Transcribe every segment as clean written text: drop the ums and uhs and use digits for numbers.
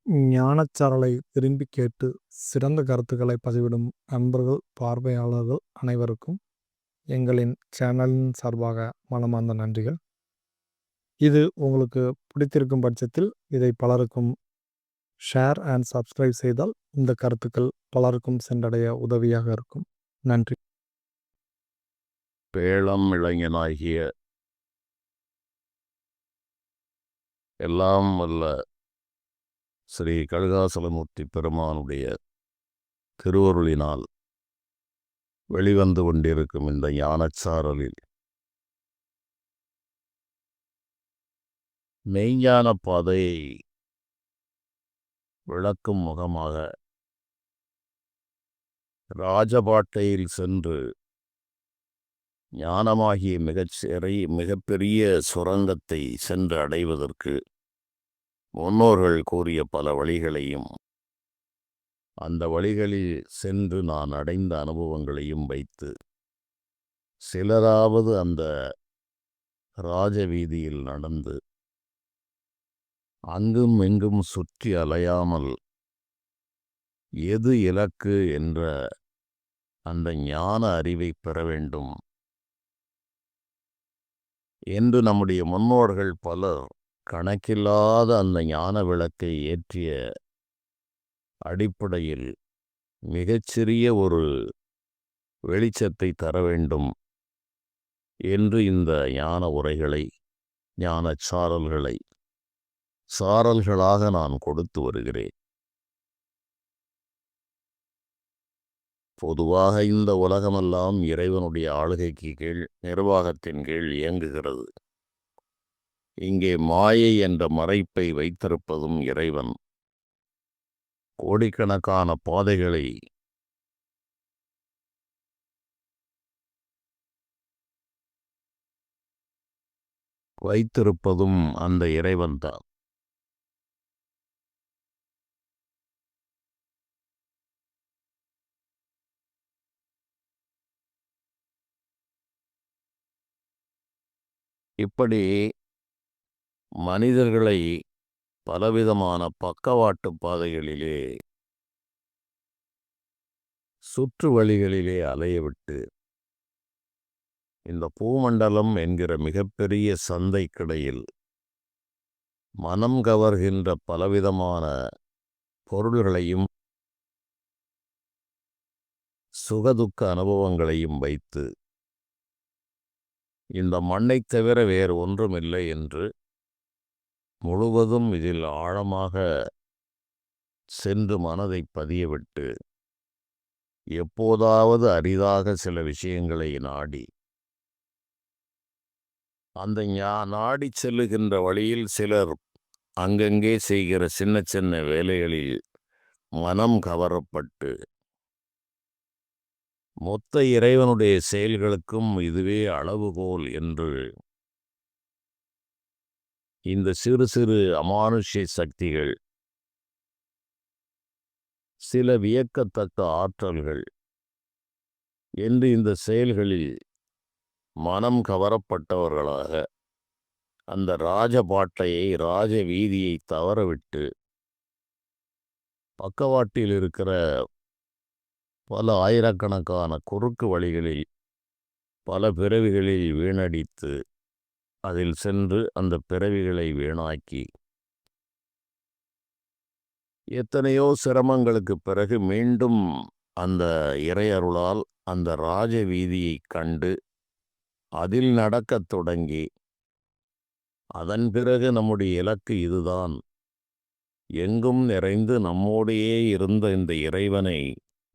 ஞானச்சாரலை விரும்பிக் கேட்டு சிறந்த கருத்துக்களை பதிவிடும் நண்பர்கள், பார்வையாளர்கள் அனைவருக்கும் எங்களின் சேனலின் சார்பாக மனமார்ந்த நன்றிகள். இது உங்களுக்கு பிடித்திருக்கும் பட்சத்தில் இதை பலருக்கும் ஷேர் அண்ட் சப்ஸ்கிரைப் செய்தால் இந்த கருத்துக்கள் பலருக்கும் சென்றடைய உதவியாக இருக்கும். நன்றி. பேளம் இளைஞனாகிய எல்லாம் வல்ல ஸ்ரீ கழுகாசலமூர்த்தி பெருமானுடைய திருவருளினால் வெளிவந்து கொண்டிருக்கும் இந்த ஞானச்சாரலில் மெய்ஞான பாதையை விளக்கும் முகமாக ராஜபாட்டையில் சென்று ஞானமாகிய மிகப்பெரிய சுரங்கத்தை சென்று அடைவதற்கு முன்னோர்கள் கூறிய பல வழிகளையும் அந்த வழிகளில் சென்று நான் அடைந்த அனுபவங்களையும் வைத்து சிலராவது அந்த ராஜவீதியில் நடந்து அங்கும் எங்கும் சுற்றி அலையாமல் எது இலக்கு என்ற அந்த ஞான அறிவை பெற வேண்டும் என்று நம்முடைய முன்னோர்கள் பலர் கணக்கில்லாத அந்த ஞான விளக்கை ஏற்றிய அடிப்படையில் மிகச்சிறிய ஒரு வெளிச்சத்தை தர வேண்டும் என்று இந்த ஞான உரைகளை, ஞான சாரல்களாக நான் கொடுத்து வருகிறேன். பொதுவாக இந்த உலகமெல்லாம் இறைவனுடைய ஆளுகைக்கு கீழ், நிர்வாகத்தின் கீழ் இயங்குகிறது. இங்கே மாயை என்ற மறைப்பை வைத்திருப்பதும் இறைவன். கோடிக்கணக்கான பாதைகளை வைத்திருப்பதும் அந்த இறைவன்தான். இப்படி மனிதர்களை பலவிதமான பக்கவாட்டு பாதைகளிலே, சுற்று வழிகளிலே அலையவிட்டு இந்த பூமண்டலம் என்கிற மிகப்பெரிய சந்தைக்கிடையில் மனம் கவர்கின்ற பலவிதமான பொருள்களையும் சுகதுக்க அனுபவங்களையும் வைத்து இந்த மண்ணைத் தவிர வேறு ஒன்றுமில்லை என்று முழுவதும் இதில் ஆழமாக சென்று மனதை பதியவிட்டு எப்போதாவது அரிதாக சில விஷயங்களை நாடி அந்த நாடி செல்லுகின்ற வழியில் சிலர் அங்கங்கே செய்கிற சின்ன சின்ன வேலைகளில் மனம் கவரப்பட்டு மொத்த இறைவனுடைய செயல்களுக்கும் இதுவே அளவுகோல் என்று இந்த சிறு சிறு அமானுஷ்ய சக்திகள், சில வியக்கத்தக்க ஆற்றல்கள் என்று இந்த செயல்களில் மனம் கவரப்பட்டவர்களாக அந்த ராஜபாட்டையை, ராஜ வீதியை தவறவிட்டு பக்கவாட்டில் இருக்கிற பல ஆயிரக்கணக்கான குறுக்கு வழிகளில் பல பிறவிகளில் வீணடித்து அதில் சென்று அந்த பிறவிகளை வீணாக்கி எத்தனையோ சிரமங்களுக்கு பிறகு மீண்டும் அந்த இறையருளால் அந்த ராஜ வீதியை கண்டு அதில் நடக்கத் தொடங்கி அதன் பிறகு நம்முடைய இலக்கு இதுதான், எங்கும் நிறைந்து நம்மோடையே இருந்த இந்த இறைவனை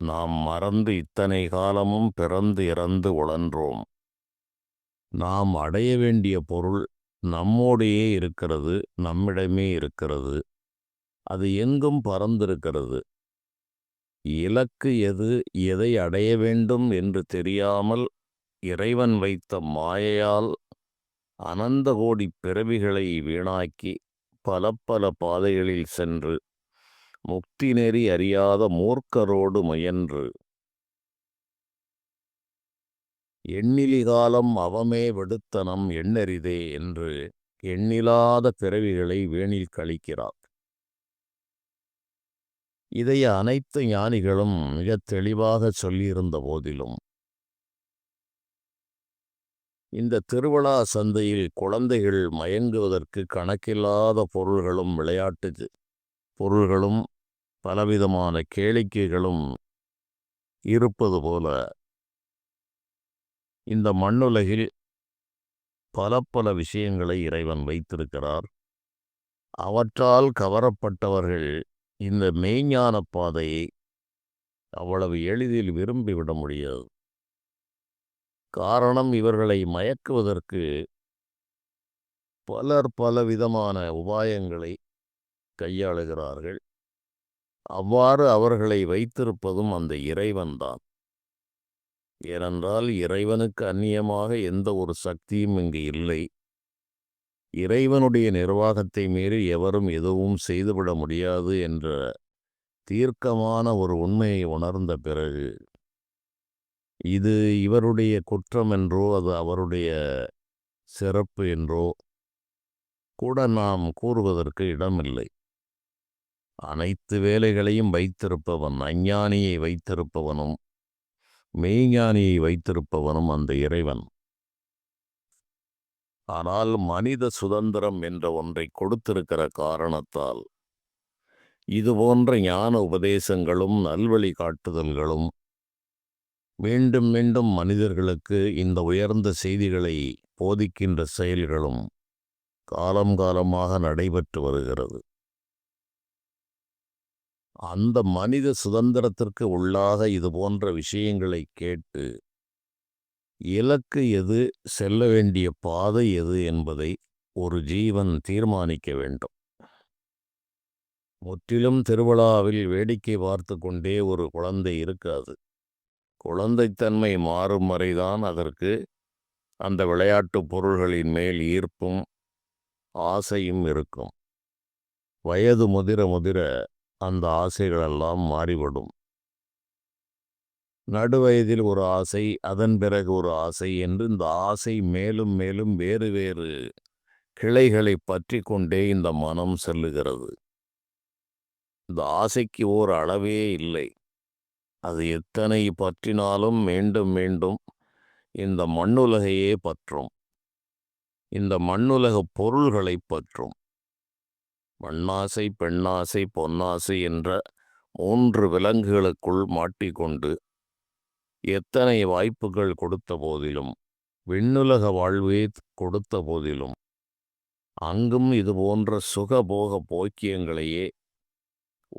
நாம் மறந்து இத்தனை காலமும் பிறந்து இறந்து உழன்றோம். நாம் அடைய வேண்டிய பொருள் நம்மோடையே இருக்கிறது, நம்மிடமே இருக்கிறது, அது எங்கும் பறந்திருக்கிறது. இலக்கு எது, எதை அடைய வேண்டும் என்று தெரியாமல் இறைவன் வைத்த மாயையால் அனந்த கோடி பிறவிகளை வீணாக்கி பல பல பாதைகளில் சென்று முக்தி நெறி அறியாத மூர்க்கரோடு முயன்று எண்ணிலிகாலம் அவமே விடுத்தனம் எண்ணறிதே என்று எண்ணிலாத பிறவிகளை வேணில் கழிக்கிறார். இதை அனைத்து ஞானிகளும் மிக தெளிவாக சொல்லியிருந்த போதிலும் இந்த திருவிழா சந்தையில் குழந்தைகள் மயங்குவதற்கு கணக்கில்லாத பொருள்களும் விளையாட்டு பொருள்களும் பலவிதமான கேளிக்கைகளும் இருப்பது போல இந்த மண்ணுலகில் பல பல விஷயங்களை இறைவன் வைத்திருக்கிறார். அவற்றால் கவரப்பட்டவர்கள் இந்த மெய்ஞான பாதையை அவ்வளவு எளிதில் விரும்பிவிட முடியாது. காரணம், இவர்களை மயக்குவதற்கு பலர் பலவிதமான உபாயங்களை கையாளுகிறார்கள். அவ்வாறு அவர்களை வைத்திருப்பதும் அந்த இறைவன்தான். ஏனென்றால் இறைவனுக்கு அந்நியமாக எந்த ஒரு சக்தியும் இங்கு இல்லை. இறைவனுடைய நிர்வாகத்தை மீறி எவரும் எதுவும் செய்துவிட முடியாது என்ற தீர்க்கமான ஒரு உண்மையை உணர்ந்த பிறகு இது இவருடைய குற்றம் என்றோ அது அவருடைய சிறப்பு என்றோ கூட நாம் கூறுவதற்கு இடமில்லை. அனைத்து வேலைகளையும் வைத்திருப்பவன், அஞ்ஞானியை வைத்திருப்பவனும் மெய்ஞானியை வைத்திருப்பவனும் அந்த இறைவன். ஆனால் மனித சுதந்திரம் என்ற ஒன்றை கொடுத்திருக்கிற காரணத்தால் இதுபோன்ற ஞான உபதேசங்களும் நல்வழி காட்டுதல்களும் மீண்டும் மீண்டும் மனிதர்களுக்கு இந்த உயர்ந்த செய்திகளை போதிக்கின்ற செயல்களும் காலம் காலமாக நடைபெற்று வருகிறது. அந்த மனித சுதந்திரத்திற்கு உள்ளாக இது போன்ற விஷயங்களை கேட்டு இலக்கு எது, செல்ல வேண்டிய பாதை எது என்பதை ஒரு ஜீவன் தீர்மானிக்க வேண்டும். முற்றிலும் திருவிழாவில் வேடிக்கை பார்த்து கொண்டே ஒரு குழந்தை இருக்காது. குழந்தைத்தன்மை மாறும் வரைதான் அதற்கு அந்த விளையாட்டு பொருள்களின் மேல் ஈர்ப்பும் ஆசையும் இருக்கும். வயது முதிர முதிர அந்த ஆசைகளெல்லாம் மாறிவிடும். நடுவயதில் ஒரு ஆசை, அதன் பிறகு ஒரு ஆசை என்று இந்த ஆசை மேலும் மேலும் வேறு வேறு கிளைகளை பற்றி கொண்டே இந்த மனம் செல்லுகிறது. இந்த ஆசைக்கு ஓர் அளவே இல்லை. அது எத்தனை பற்றினாலும் மீண்டும் மீண்டும் இந்த மண்ணுலகையே பற்றும். இந்த மண்ணுலக பொருள்களை பற்றும். மண்ணாசை, பெண்ணாசை, பொன்னாசை என்ற 3 விலங்குகளுக்குள் மாட்டிக்கொண்டு எத்தனை வாய்ப்புகள் கொடுத்த போதிலும், விண்ணுலக வாழ்வே கொடுத்த போதிலும், அங்கும் இதுபோன்ற சுகபோக போக்கியங்களையே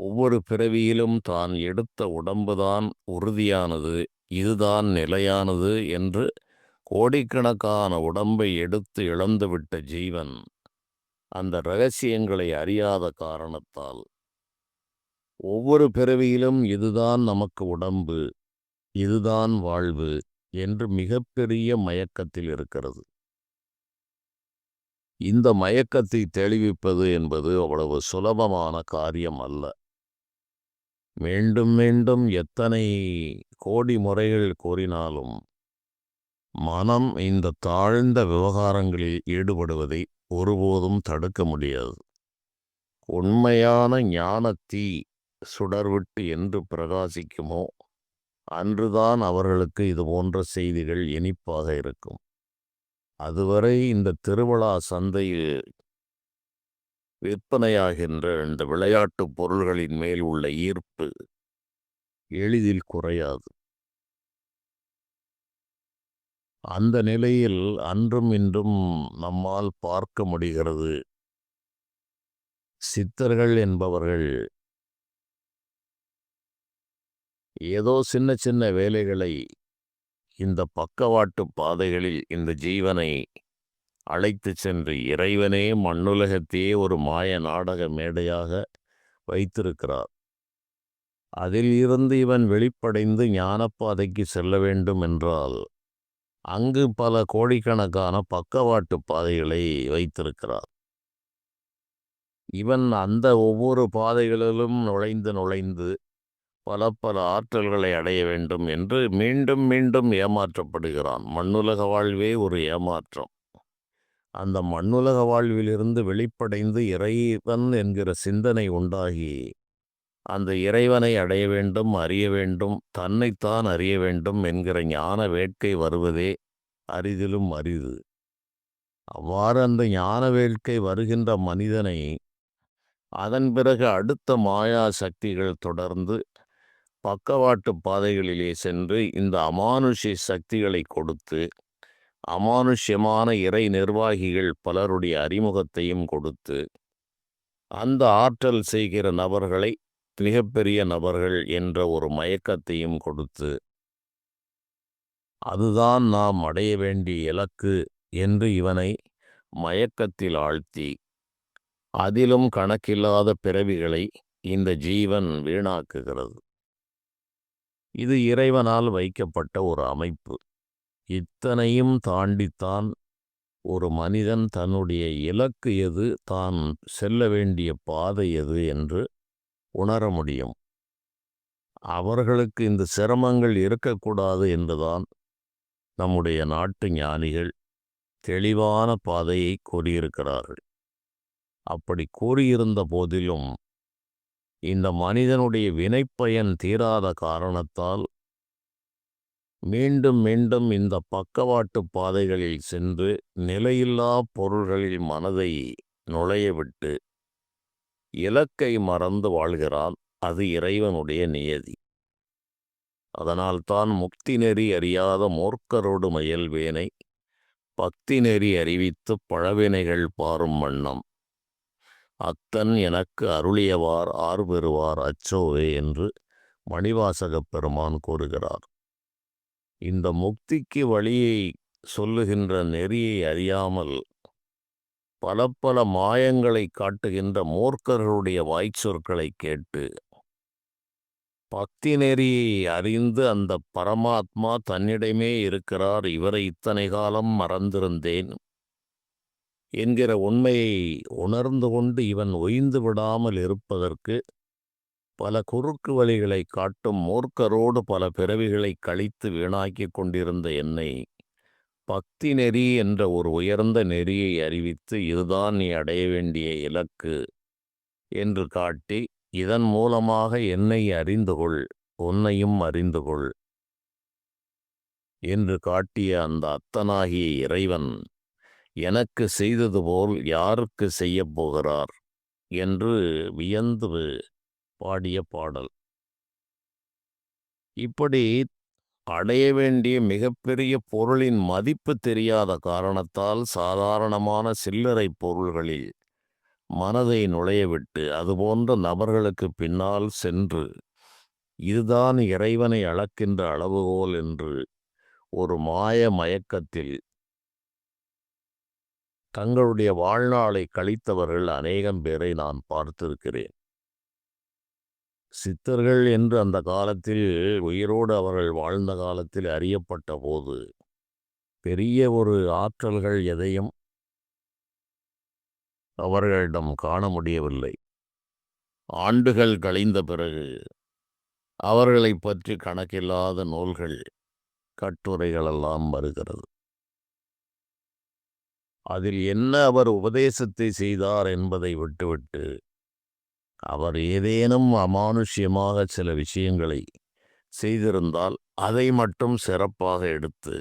ஒவ்வொரு பிறவியிலும் தான் எடுத்த உடம்புதான் உறுதியானது, இதுதான் நிலையானது என்று கோடிக்கணக்கான உடம்பை எடுத்து இழந்துவிட்ட ஜீவன் அந்த இரகசியங்களை அறியாத காரணத்தால் ஒவ்வொரு பிறவியிலும் இதுதான் நமக்கு உடம்பு, இதுதான் வாழ்வு என்று மிகப்பெரிய மயக்கத்தில் இருக்கிறது. இந்த மயக்கத்தை தெளிவிப்பது என்பது அவ்வளவு சுலபமான காரியம் அல்ல. மீண்டும் மீண்டும் எத்தனை கோடி முறைகள் கூறினாலும் மனம் இந்த தாழ்ந்த விவகாரங்களில் ஈடுபடுவதை ஒருபோதும் தடுக்க முடியாது. உண்மையான ஞான தீ சுடர்விட்டு என்று பிரகாசிக்குமோ அன்றுதான் அவர்களுக்கு இது போன்ற செய்திகள் இனிப்பாக இருக்கும். அதுவரை இந்த திருவிழா சந்தையில் விற்பனையாகின்ற இந்த விளையாட்டு பொருள்களின் மேல் உள்ள ஈர்ப்பு எளிதில் குறையாது. அந்த நிலையில் அன்றும் இன்றும் நம்மால் பார்க்க முடிகிறது. சித்தர்கள் என்பவர்கள் ஏதோ சின்ன சின்ன வேலைகளை இந்த பக்கவாட்டு பாதைகளில் இந்த ஜீவனை அழைத்து சென்று இறைவனே மண்ணுலகத்தையே ஒரு மாய நாடக மேடையாக வைத்திருக்கிறார். அதில் இருந்து இவன் வெளிப்படைந்து ஞானப்பாதைக்கு செல்ல வேண்டும் என்றால் அங்கு பல கோடிக்கணக்கான பக்கவாட்டு பாதைகளை வைத்திருக்கிறார். இவன் அந்த ஒவ்வொரு பாதைகளிலும் நுழைந்து பல பல ஆற்றல்களை அடைய வேண்டும் என்று மீண்டும் மீண்டும் ஏமாற்றப்படுகிறான். மண்ணுலக வாழ்வே ஒரு ஏமாற்றம். அந்த மண்ணுலக வாழ்விலிருந்து வெளிப்படைந்து இறைவன் என்கிற சிந்தனை உண்டாகி அந்த இறைவனை அடைய வேண்டும், அறிய வேண்டும், தன்னைத்தான் அறிய வேண்டும் என்கிற ஞான வேட்கை வருவதே அரிதிலும் அரிது. அவ்வாறு அந்த ஞான வேட்கை வருகின்ற மனிதனை அதன் பிறகு அடுத்த மாயா சக்திகள் தொடர்ந்து பக்கவாட்டு பாதைகளிலே சென்று இந்த அமானுஷ்ய சக்திகளை கொடுத்து, அமானுஷ்யமான இறை நிர்வாகிகள் பலருடைய அறிமுகத்தையும் கொடுத்து, அந்த ஆற்றல் செய்கிற நபர்களை மிகப்பெரிய நபர்கள் என்ற ஒரு மயக்கத்தையும் கொடுத்து, அதுதான் நாம் அடைய வேண்டிய இலக்கு என்று இவனை மயக்கத்தில் ஆழ்த்தி, அதிலும் கணக்கில்லாத பிறவிகளை இந்த ஜீவன் வீணாக்குகிறது. இது இறைவனால் வைக்கப்பட்ட ஒரு அமைப்பு. இத்தனையும் தாண்டித்தான் ஒரு மனிதன் தன்னுடைய இலக்கு எது, தான் செல்ல வேண்டிய பாதை எது என்று உணர முடியும். அவர்களுக்கு இந்த சிரமங்கள் இருக்கக்கூடாது என்றுதான் நம்முடைய நாட்டு ஞானிகள் தெளிவான பாதையை கூறியிருக்கிறார்கள். அப்படி கூறியிருந்த போதிலும் இந்த மனிதனுடைய வினைப்பயன் தீராத காரணத்தால் மீண்டும் மீண்டும் இந்த பக்கவாட்டு பாதைகளில் சென்று நிலையில்லா பொருள்களில் மனதை நுழையவிட்டு இலக்கை மறந்து வாழ்கிறான். அது இறைவனுடைய நியதி. அதனால்தான் முக்தி நெறி அறியாத மூர்க்கரோடு மயல்வேனை பக்தி நெறி அறிவித்து பழவினைகள் பாரும் வண்ணம் அத்தன் எனக்கு அருளியவார் ஆர் பெறுவார் அச்சோவே என்று மணிவாசகப் பெருமான் கூறுகிறார். இந்த முக்திக்கு வழியை சொல்லுகின்ற நெறியை அறியாமல் பல பல மாயங்களை காட்டுகின்ற மூர்க்கர்களுடைய வாய்ச்சொற்களை கேட்டு பக்தி நெறியை அறிந்து அந்த பரமாத்மா தன்னிடமே இருக்கிறார், இவரை இத்தனை காலம் மறந்திருந்தேன் என்கிற உண்மையை உணர்ந்து கொண்டு இவன் ஒய்ந்து விடாமல் இருப்பதற்கு பல குறுக்கு வழிகளை காட்டும் மூர்க்கரோடு பல பிறவிகளை கழித்து வீணாக்கி கொண்டிருந்த என்னை பக்தி நெறி என்ற ஒரு உயர்ந்த நெறியை அறிவித்து இதுதான் நீ அடைய வேண்டிய இலக்கு என்று காட்டி, இதன் மூலமாக என்னை அறிந்து கொள், உன்னையும் அறிந்து கொள் என்று காட்டிய அந்த அத்தனாகிய இறைவன் எனக்கு செய்தது போல் யாருக்கு செய்யப் போகிறார் என்று வியந்து பாடிய பாடல். இப்படி அடைய வேண்டிய மிகப்பெரிய பொருளின் மதிப்பு தெரியாத காரணத்தால் சாதாரணமான சில்லறை பொருள்களில் மனதை நுழையவிட்டு அதுபோன்ற நபர்களுக்கு பின்னால் சென்று இதுதான் இறைவனை அளக்கின்ற அளவுகோல் என்று ஒரு மாய மயக்கத்தில் தங்களுடைய வாழ்நாளை கழித்தவர்கள் அநேகம் பேரை நான் பார்த்திருக்கிறேன். சித்தர்கள் என்று அந்த காலத்தில் உயிரோடு அவர்கள் வாழ்ந்த காலத்தில் அறியப்பட்ட போது பெரிய ஒரு ஆற்றல்கள் எதையும் அவர்களிடம் காண முடியவில்லை. ஆண்டுகள் கழிந்த பிறகு அவர்களை பற்றி கணக்கில்லாத நூல்கள், கட்டுரைகளெல்லாம் வருகிறது. அதில் என்ன அவர் உபதேசத்தை செய்தார் என்பதை விட்டுவிட்டு அவர் ஏதேனும் அமானுஷ்யமாக சில விஷயங்களை செய்திருந்தால் அதை மட்டும் சிறப்பாக எடுத்து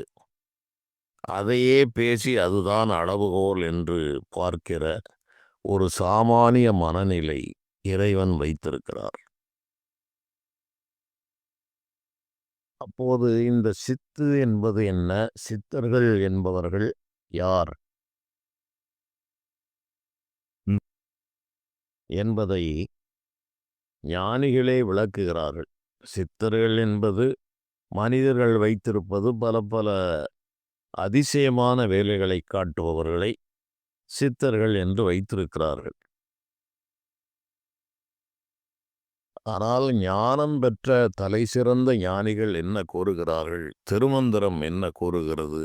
அதையே பேசி அதுதான் அளவுகோல் என்று பார்க்கிற ஒரு சாமானிய மனநிலை இறைவன் வைத்திருக்கிறார். அப்போது இந்த சித்து என்பது என்ன, சித்தர்கள் என்பவர்கள் யார் என்பதை ஞானிகளே விளக்குகிறார்கள். சித்தர்கள் என்பது மனிதர்கள் வைத்திருப்பது பல பல அதிசயமான வேலைகளை காட்டுபவர்களை சித்தர்கள் என்று வைத்திருக்கிறார்கள். ஆனால் ஞானம் பெற்ற தலை சிறந்த ஞானிகள் என்ன கூறுகிறார்கள், திருமந்திரம் என்ன கூறுகிறது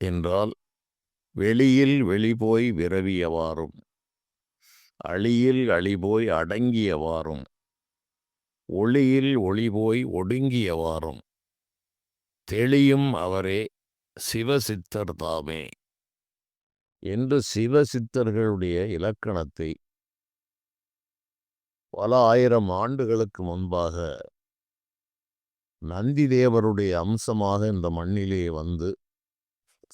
என்றால், வெளியில் வெளிபோய் விரவியவாறும் அழியில் அழிபோய் அடங்கியவாறும் ஒளியில் ஒளிபோய் ஒடுங்கியவாறும் தெளியும் அவரே சிவசித்தர் தாமே என்று சிவசித்தர்களுடைய இலக்கணத்தை பல ஆயிரம் ஆண்டுகளுக்கு முன்பாக நந்தி தேவருடைய அம்சமாக இந்த மண்ணிலே வந்து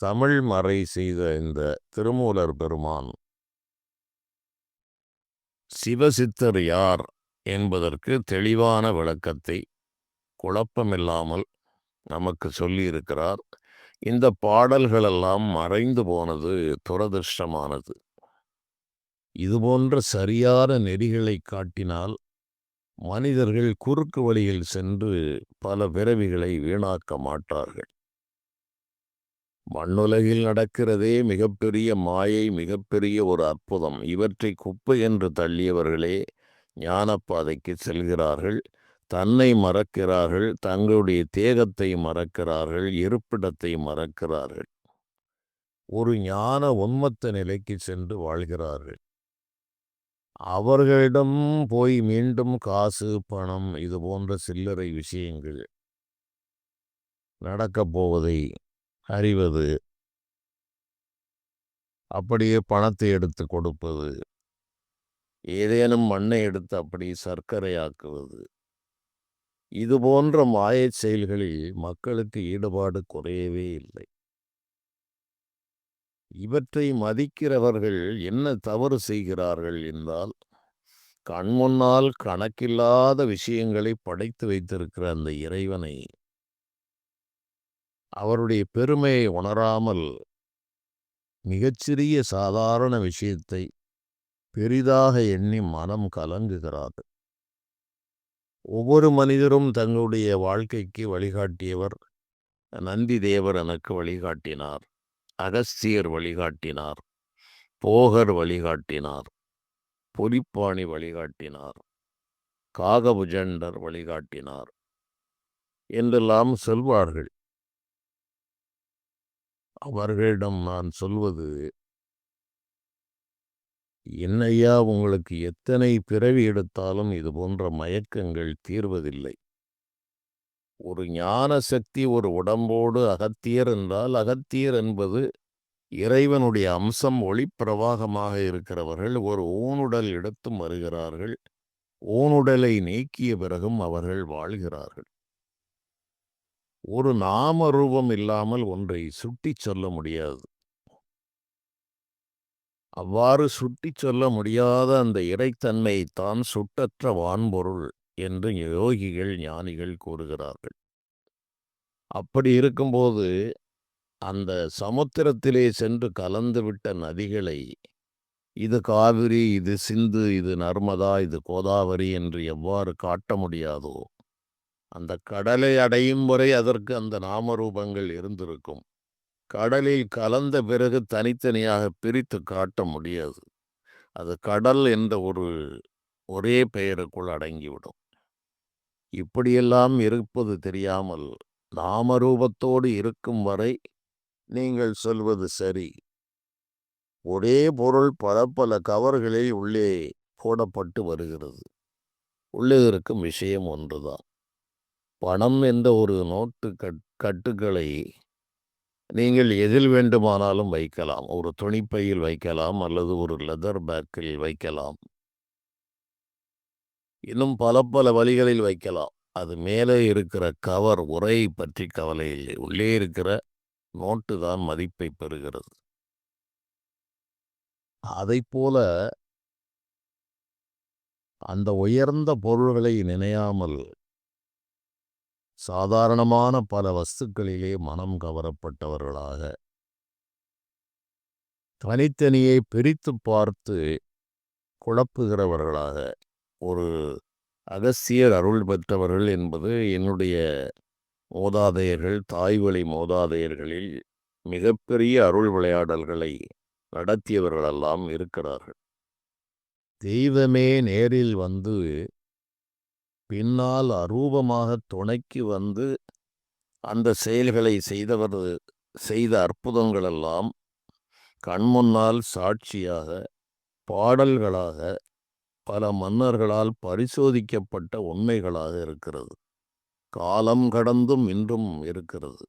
தமிழ் மறை செய்த இந்த திருமூலர் பெருமான் சிவசித்தர் யார் என்பதற்கு தெளிவான விளக்கத்தை குழப்பமில்லாமல் நமக்கு சொல்லியிருக்கிறார். இந்த பாடல்களெல்லாம் மறைந்து போனது துரதிர்ஷ்டமானது. இதுபோன்ற சரியான நெறிகளை காட்டினால் மனிதர்கள் குறுக்கு வழியில் சென்று பல பிறவிகளை வீணாக்க மாட்டார்கள். மண்ணுலகில் நடக்கிறதே மிகப்பெரிய மாயை, மிகப்பெரிய ஒரு அற்புதம். இவற்றை குப்பை என்று தள்ளியவர்களே ஞானப்பாதைக்கு செல்கிறார்கள். தன்னை மறக்கிறார்கள், தங்களுடைய தேகத்தை மறக்கிறார்கள், இருப்பிடத்தை மறக்கிறார்கள். ஒரு ஞான உன்மத்த நிலைக்கு சென்று வாழ்கிறார்கள். அவர்களிடம் போய் மீண்டும் காசு, பணம் இது போன்ற சில்லறை விஷயங்கள் நடக்கப் போவதை அறிவது, அப்படியே பணத்தை எடுத்து கொடுப்பது, ஏதேனும் மண்ணை எடுத்து அப்படி சர்க்கரையாக்குவது, இது போன்ற மாயச் செயல்களில் மக்களுக்கு ஈடுபாடு குறையவே இல்லை. இவற்றை மதிக்கிறவர்கள் என்ன தவறு செய்கிறார்கள் என்றால், கண்முன்னால் கணக்கில்லாத விஷயங்களை படைத்து வைத்திருக்கிற அந்த இறைவனை, அவருடைய பெருமையை உணராமல் மிகச்சிறிய சாதாரண விஷயத்தை பெரிதாக எண்ணி மனம் கலங்குகிறார்கள். ஒவ்வொரு மனிதரும் தங்களுடைய வாழ்க்கைக்கு வழிகாட்டியவர் நந்தி தேவர் எனக்கு வழிகாட்டினார், அகஸ்தியர் வழிகாட்டினார், போகர் வழிகாட்டினார், பொலிப்பாணி வழிகாட்டினார், காகபுஜண்டர் வழிகாட்டினார் என்றெல்லாம் சொல்வார்கள். அவர்களிடம் நான் சொல்வது, என்னையா உங்களுக்கு எத்தனை பிறவி எடுத்தாலும் இது போன்ற மயக்கங்கள் தீர்வதில்லை. ஒரு ஞான சக்தி ஒரு உடம்போடு அகத்தியர் என்றால், அகத்தியர் என்பது இறைவனுடைய அம்சம், ஒளிப்பிரவாகமாக இருக்கிறவர்கள். ஒரு ஊனுடல் எடுத்தும் வருகிறார்கள். ஊனுடலை நீக்கிய பிறகும் அவர்கள் வாழ்கிறார்கள். ஒரு நாம ரூபம் இல்லாமல் ஒன்றை சுட்டிச் சொல்ல முடியாது. அவ்வாறு சுட்டிச் சொல்ல முடியாத அந்த இறைத்தன்மையைத்தான் சுட்டற்ற வான்பொருள் என்று யோகிகள், ஞானிகள் கூறுகிறார்கள். அப்படி இருக்கும்போது அந்த சமுத்திரத்திலே சென்று கலந்துவிட்ட நதிகளை, இது காவிரி, இது சிந்து, இது நர்மதா, இது கோதாவரி என்று எவ்வாறு காட்ட முடியாதோ, அந்த கடலை அடையும் வரை அதற்கு அந்த நாமரூபங்கள் இருந்திருக்கும். கடலில் கலந்த பிறகு தனித்தனியாக பிரித்து காட்ட முடியாது. அது கடல் என்ற ஒரே பெயருக்குள் அடங்கிவிடும். இப்படியெல்லாம் இருப்பது தெரியாமல் நாமரூபத்தோடு இருக்கும் வரை நீங்கள் சொல்வது சரி. ஒரே பொருள் பல பல கவர்களில் உள்ளே போடப்பட்டு வருகிறது. உள்ளே இருக்கும் விஷயம் ஒன்றுதான். பணம் என்ற ஒரு நோட்டு கட்டுகளை நீங்கள் எதில் வேண்டுமானாலும் வைக்கலாம். ஒரு துணிப்பையில் வைக்கலாம், அல்லது ஒரு லெதர் பேக்கில் வைக்கலாம், இன்னும் பல பல வழிகளில் வைக்கலாம். அது மேலே இருக்கிற கவர், உரையை பற்றி கவலை இல்லை. உள்ளே இருக்கிற நோட்டு தான் மதிப்பை பெறுகிறது. அதைப்போல அந்த உயர்ந்த பொருள்களை நினையாமல் சாதாரணமான பல வஸ்துக்களிலே மனம் கவரப்பட்டவர்களாக, தனித்தனியே பிரித்து பார்த்து குழப்புகிறவர்களாக, ஒரு அகஸ்தியர் அருள் பெற்றவர்கள் என்பது என்னுடைய மூதாதையர்கள், தாய்வழி மூதாதையர்களில் மிகப்பெரிய அருள் விளையாடல்களை நடத்தியவர்களெல்லாம் இருக்கிறார்கள். தெய்வமே நேரில் வந்து பின்னால் அரூபமாக துணைக்கு வந்து அந்த செயல்களை செய்த அற்புதங்களெல்லாம் கண்முன்னால் சாட்சியாக, பாடல்களாக, பல மன்னர்களால் பரிசோதிக்கப்பட்ட உண்மைகளாக இருக்கிறது. காலம் கடந்தும் இன்றும் இருக்கிறது.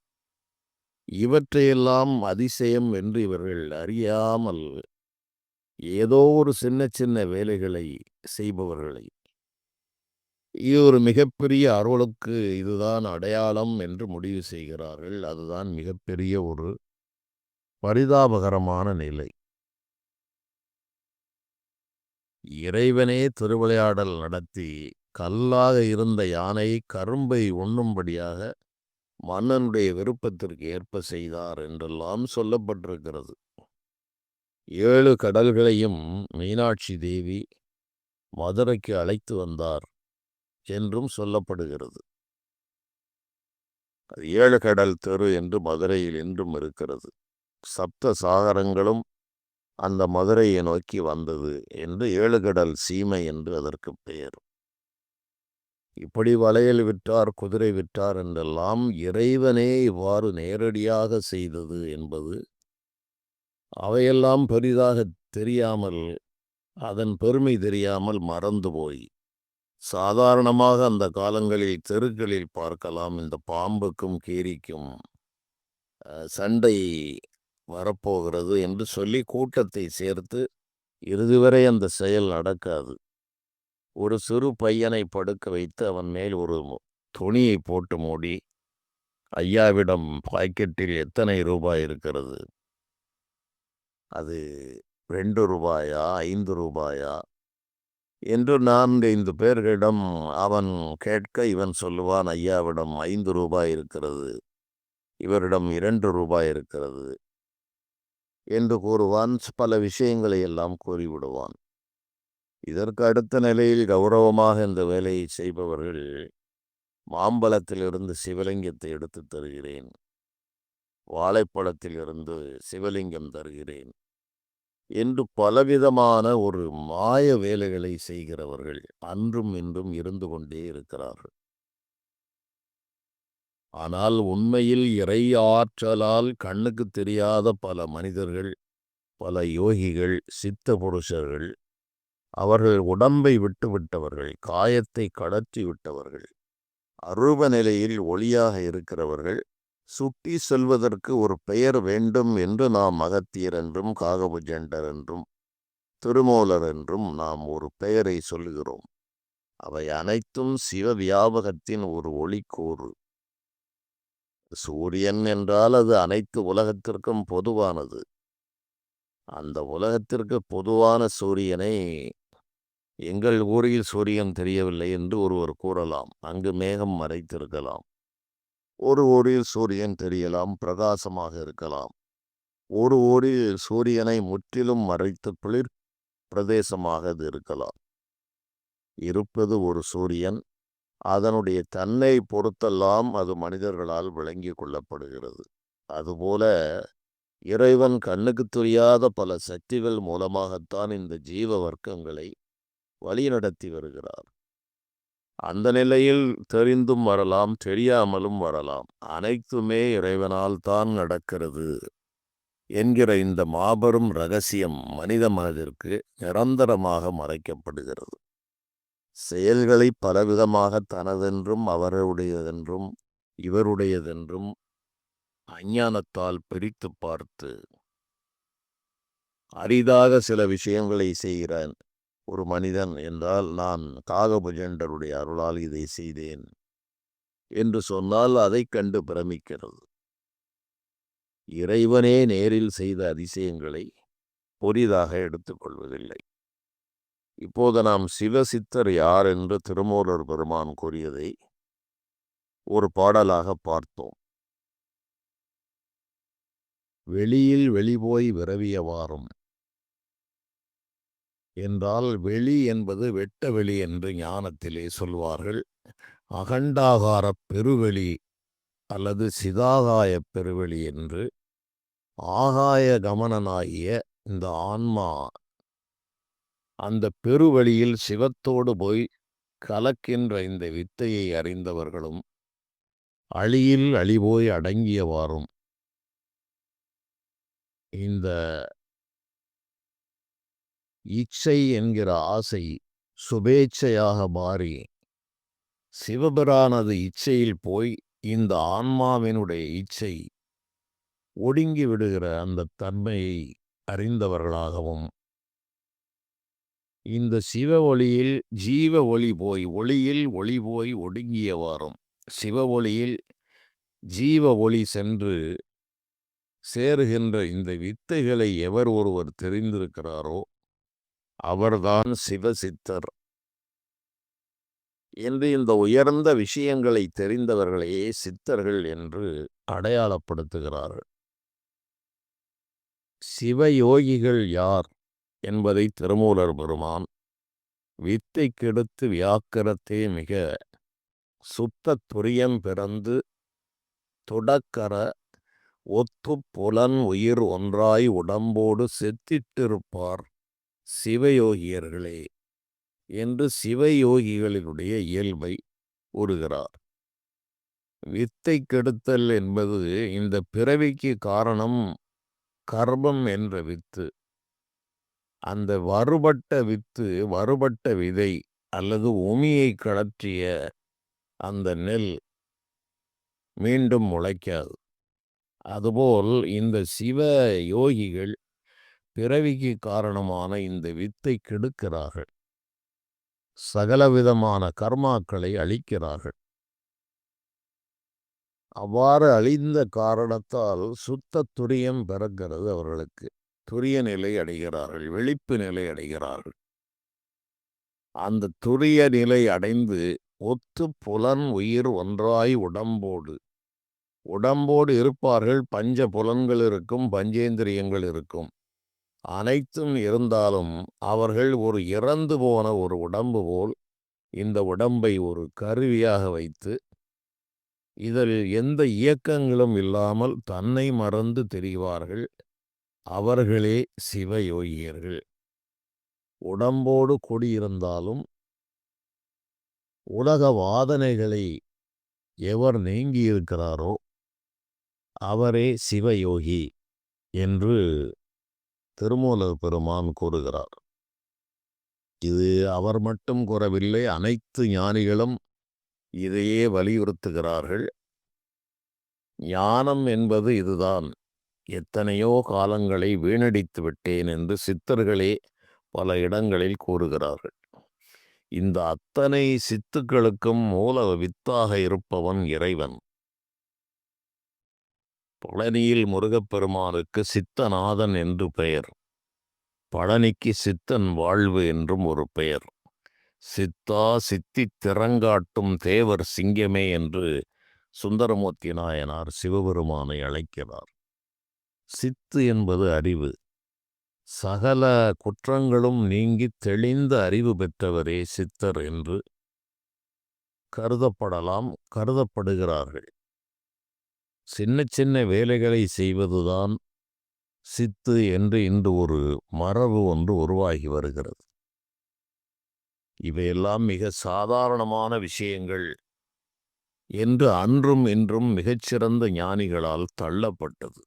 இவற்றையெல்லாம் அதிசயம் என்று இவர்கள் அறியாமல் ஏதோ ஒரு சின்ன சின்ன வேலைகளை செய்பவர்களை இது ஒரு மிகப்பெரிய அருளுக்கு இதுதான் அடையாளம் என்று முடிவு செய்கிறார்கள். அதுதான் மிகப்பெரிய ஒரு பரிதாபகரமான நிலை. இறைவனே திருவிளையாடல் நடத்தி கல்லாக இருந்த யானை கரும்பை உண்ணும்படியாக மன்னனுடைய விருப்பத்திற்கு ஏற்ப செய்தார் என்றெல்லாம் சொல்லப்பட்டிருக்கிறது. 7 கடல்களையும் மீனாட்சி தேவி மதுரைக்கு அழைத்து வந்தார் என்றும் சொல்லப்படுகிறது. அது 7 கடல் தெரு என்று மதுரையில் இன்றும் இருக்கிறது. சப்த சாகரங்களும் அந்த மதுரையை நோக்கி வந்தது என்று 7 கடல் சீமை என்று அதற்கு பெயர். இப்படி வளையல் விற்றார், குதிரை விற்றார் என்றெல்லாம் இறைவனே இவ்வாறு நேரடியாக செய்தது என்பது அவையெல்லாம் பெரிதாக தெரியாமல், அதன் பெருமை தெரியாமல் மறந்து போய் சாதாரணமாக அந்த காலங்களில் தெருக்களில் பார்க்கலாம். இந்த பாம்புக்கும் கீரிக்கும் சண்டை வரப்போகிறது என்று சொல்லி கூட்டத்தை சேர்த்து இறுதி வரை அந்த செயல் நடக்காது. ஒரு சிறு பையனை படுக்க வைத்து அவன் மேல் ஒரு துணியை போட்டு மூடி, ஐயாவிடம் பாக்கெட்டில் எத்தனை ரூபாய் இருக்கிறது, அது 2 ரூபாயா 5 ரூபாயா என்று 4-5 பேர்களிடம் அவன் கேட்க இவன் சொல்லுவான், ஐயாவிடம் 5 ரூபாய் இருக்கிறது, இவரிடம் 2 ரூபாய் இருக்கிறது என்று கூறுவான். பல விஷயங்களை எல்லாம் கூறிவிடுவான். இதற்கு அடுத்த நிலையில் கௌரவமாக இந்த வேலையை செய்பவர்கள், மாம்பழத்திலிருந்து சிவலிங்கத்தை எடுத்து தருகிறேன், வாழைப்பழத்திலிருந்து சிவலிங்கம் தருகிறேன் என்று பலவிதமான ஒரு மாய வேலைகளை செய்கிறவர்கள் அன்றும் இன்றும் இருந்து கொண்டே இருக்கிறார்கள். ஆனால் உண்மையில் இறை ஆற்றலால் கண்ணுக்கு தெரியாத பல மனிதர்கள், பல யோகிகள், சித்த புருஷர்கள், அவர்கள் உடம்பை விட்டு விட்டவர்கள், காயத்தை கடற்றி விட்டவர்கள், அரூப நிலையில் ஒளியாக இருக்கிறவர்கள், சுட்டி செல்வதற்கு ஒரு பெயர் வேண்டும் என்று நாம் அகத்தியர் என்றும் காகபுஜண்டர் என்றும் திருமூலர் என்றும் நாம் ஒரு பெயரை சொல்லுகிறோம். அவை அனைத்தும் சிவ வியாபகத்தின் ஒரு ஒளிக்கூறு. சூரியன் என்றால் அது அனைத்து உலகத்திற்கும் பொதுவானது. அந்த உலகத்திற்கு பொதுவான சூரியனை எங்கள் ஊரில் சூரியன் தெரியவில்லை என்று ஒருவர் கூறலாம். அங்கு மேகம் மறைத்திருக்கலாம். ஒரு ஊரில் சூரியன் தெரியலாம், பிரகாசமாக இருக்கலாம். ஒரு ஊரில் சூரியனை முற்றிலும் மறைத்து குளிர் பிரதேசமாக அது இருக்கலாம். இருப்பது ஒரு சூரியன். அதனுடைய தன்னை பொறுத்தெல்லாம் அது மனிதர்களால் விளங்கி கொள்ளப்படுகிறது. அதுபோல இறைவன் கண்ணுக்கு தெரியாத பல சக்திகள் மூலமாகத்தான் இந்த ஜீவ வர்க்கங்களை வழிநடத்தி வருகிறார். அந்த நிலையில் தெரிந்தும் வரலாம், தெரியாமலும் வரலாம். அனைத்துமே இறைவனால் தான் நடக்கிறது என்கிற இந்த மாபெரும் இரகசியம் மனித மனதிற்கு நிரந்தரமாக மறைக்கப்படுகிறது. செயல்களை பலவிதமாக தனதென்றும் அவருடையதென்றும் இவருடையதென்றும் அஞ்ஞானத்தால் பிரித்து பார்த்து அரிதாக சில விஷயங்களை செய்கிறான் ஒரு மனிதன் என்றால், நான் காகபுஜண்டருடைய அருளால் இதை செய்தேன் என்று சொன்னால் அதை கண்டு பிரமிக்கிறது. இறைவனே நேரில் செய்த அதிசயங்களை பொரிதாக எடுத்துக்கொள்வதில்லை. இப்போது நாம் சிவசித்தர் யார் என்று திருமூலர் பெருமான் கூறியதை ஒரு பாடலாக பார்த்தோம். வெளியில் வெளிபோய் விரவியவாறும் என்றால், வெளி என்பது வெட்ட வெளி என்று ஞானத்திலே சொல்வார்கள். அகண்டாகார பெருவெளி அல்லது சிதாகாய பெருவெளி என்று ஆகாய கமனனாகிய இந்த ஆன்மா அந்த பெருவெளியில் சிவத்தோடு போய் கலக்கின்ற இந்த வித்தையை அறிந்தவர்களும் அழியில் அழிபோய் அடங்கியவாறும் இந்த இச்சை என்கிற ஆசை சுபேச்சையாக மாறி சிவபிரானது இச்சையில் போய் இந்த ஆன்மாவினுடைய இச்சை ஒடுங்கி விடுகிற அந்த தன்மையை அறிந்தவர்களாகவும் இந்த சிவ ஒளியில் ஜீவ ஒளி போய் ஒளியில் ஒளி போய் ஒடுங்கியவாறும் சிவ ஒளியில் ஜீவ ஒளி சென்று சேருகின்ற இந்த வித்தைகளை எவர் ஒருவர் தெரிந்திருக்கிறாரோ அவர்தான் சிவசித்தர் என்று இந்த உயர்ந்த விஷயங்களை தெரிந்தவர்களையே சித்தர்கள் என்று அடையாளப்படுத்துகிறார்கள். சிவயோகிகள் யார் என்பதை திருமூலர் பெருமான் வித்தை கெடுத்து வியாக்கரத்தே மிக சுத்த துரியம் பிறந்து தொடக்கர ஒத்து புலன் உயிர் ஒன்றாய் உடம்போடு செத்திட்டிருப்பார் சிவயோகியர்களே என்று சிவயோகிகளினுடைய இயல்பை கூறுகிறார். வித்தை கெடுத்தல் என்பது இந்த பிறவிக்கு காரணம் கர்மம் என்ற வித்து. அந்த வருபட்ட வித்து, வருபட்ட விதை அல்லது உமியை கழற்றிய அந்த நெல் மீண்டும் முளைக்காது. அதுபோல் இந்த சிவ யோகிகள் பிறவிக்கு காரணமான இந்த வித்தை கெடுக்கிறார்கள். சகலவிதமான கர்மாக்களை அழிக்கிறார்கள். அவ்வாறு அழிந்த காரணத்தால் சுத்த துரியம் பிறக்கிறது அவர்களுக்கு. துரிய நிலை அடைகிறார்கள், விழிப்பு நிலை அடைகிறார்கள். அந்த துரிய நிலை அடைந்து ஒத்து புலன் உயிர் ஒன்றாய் உடம்போடு இருப்பார்கள். பஞ்ச புலன்கள் இருக்கும், பஞ்சேந்திரியங்கள் இருக்கும். அனைத்தும் இருந்தாலும் அவர்கள் ஒரு இறந்து போன ஒரு உடம்பு போல் இந்த உடம்பை ஒரு கருவியாக வைத்து இதில் எந்த இயக்கங்களும் இல்லாமல் தன்னை மறந்து தெரிவார்கள். அவர்களே சிவயோகியர்கள். உடம்போடு கூடியிருந்தாலும் உலக வாதனைகளை எவர் நீங்கியிருக்கிறாரோ அவரே சிவயோகி என்று திருமூலர் பெருமான் கூறுகிறார். இது அவர் மட்டும் கூறவில்லை, அனைத்து ஞானிகளும் இதையே வலியுறுத்துகிறார்கள். ஞானம் என்பது இதுதான். எத்தனையோ காலங்களை வீணடித்து விட்டேன் என்று சித்தர்களே பல இடங்களில் கூறுகிறார்கள். இந்த அத்தனை சித்துக்களுக்கும் மூல வித்தாக இருப்பவன் இறைவன். பழனியில் முருகப்பெருமானுக்கு சித்தநாதன் என்று பெயர். பழனிக்கு சித்தன் வாழ்வு என்றும் ஒரு பெயர். சித்தா சித்தி திறங்காட்டும் தேவர் சிங்கமே என்று சுந்தரமூர்த்தி நாயனார் சிவபெருமானை அழைக்கிறார். சித்து என்பது அறிவு. சகல குற்றங்களும் நீங்கி தெளிந்த அறிவு பெற்றவரே சித்தர் என்று கருதப்படுகிறார்கள். சின்ன சின்ன வேலைகளை செய்வதுதான் சித்து என்று இன்று ஒரு மரபு ஒன்று உருவாகி வருகிறது. இவையெல்லாம் மிக சாதாரணமான விஷயங்கள் என்று அன்றும் இன்றும் மிகச்சிறந்த ஞானிகளால் தள்ளப்பட்டது.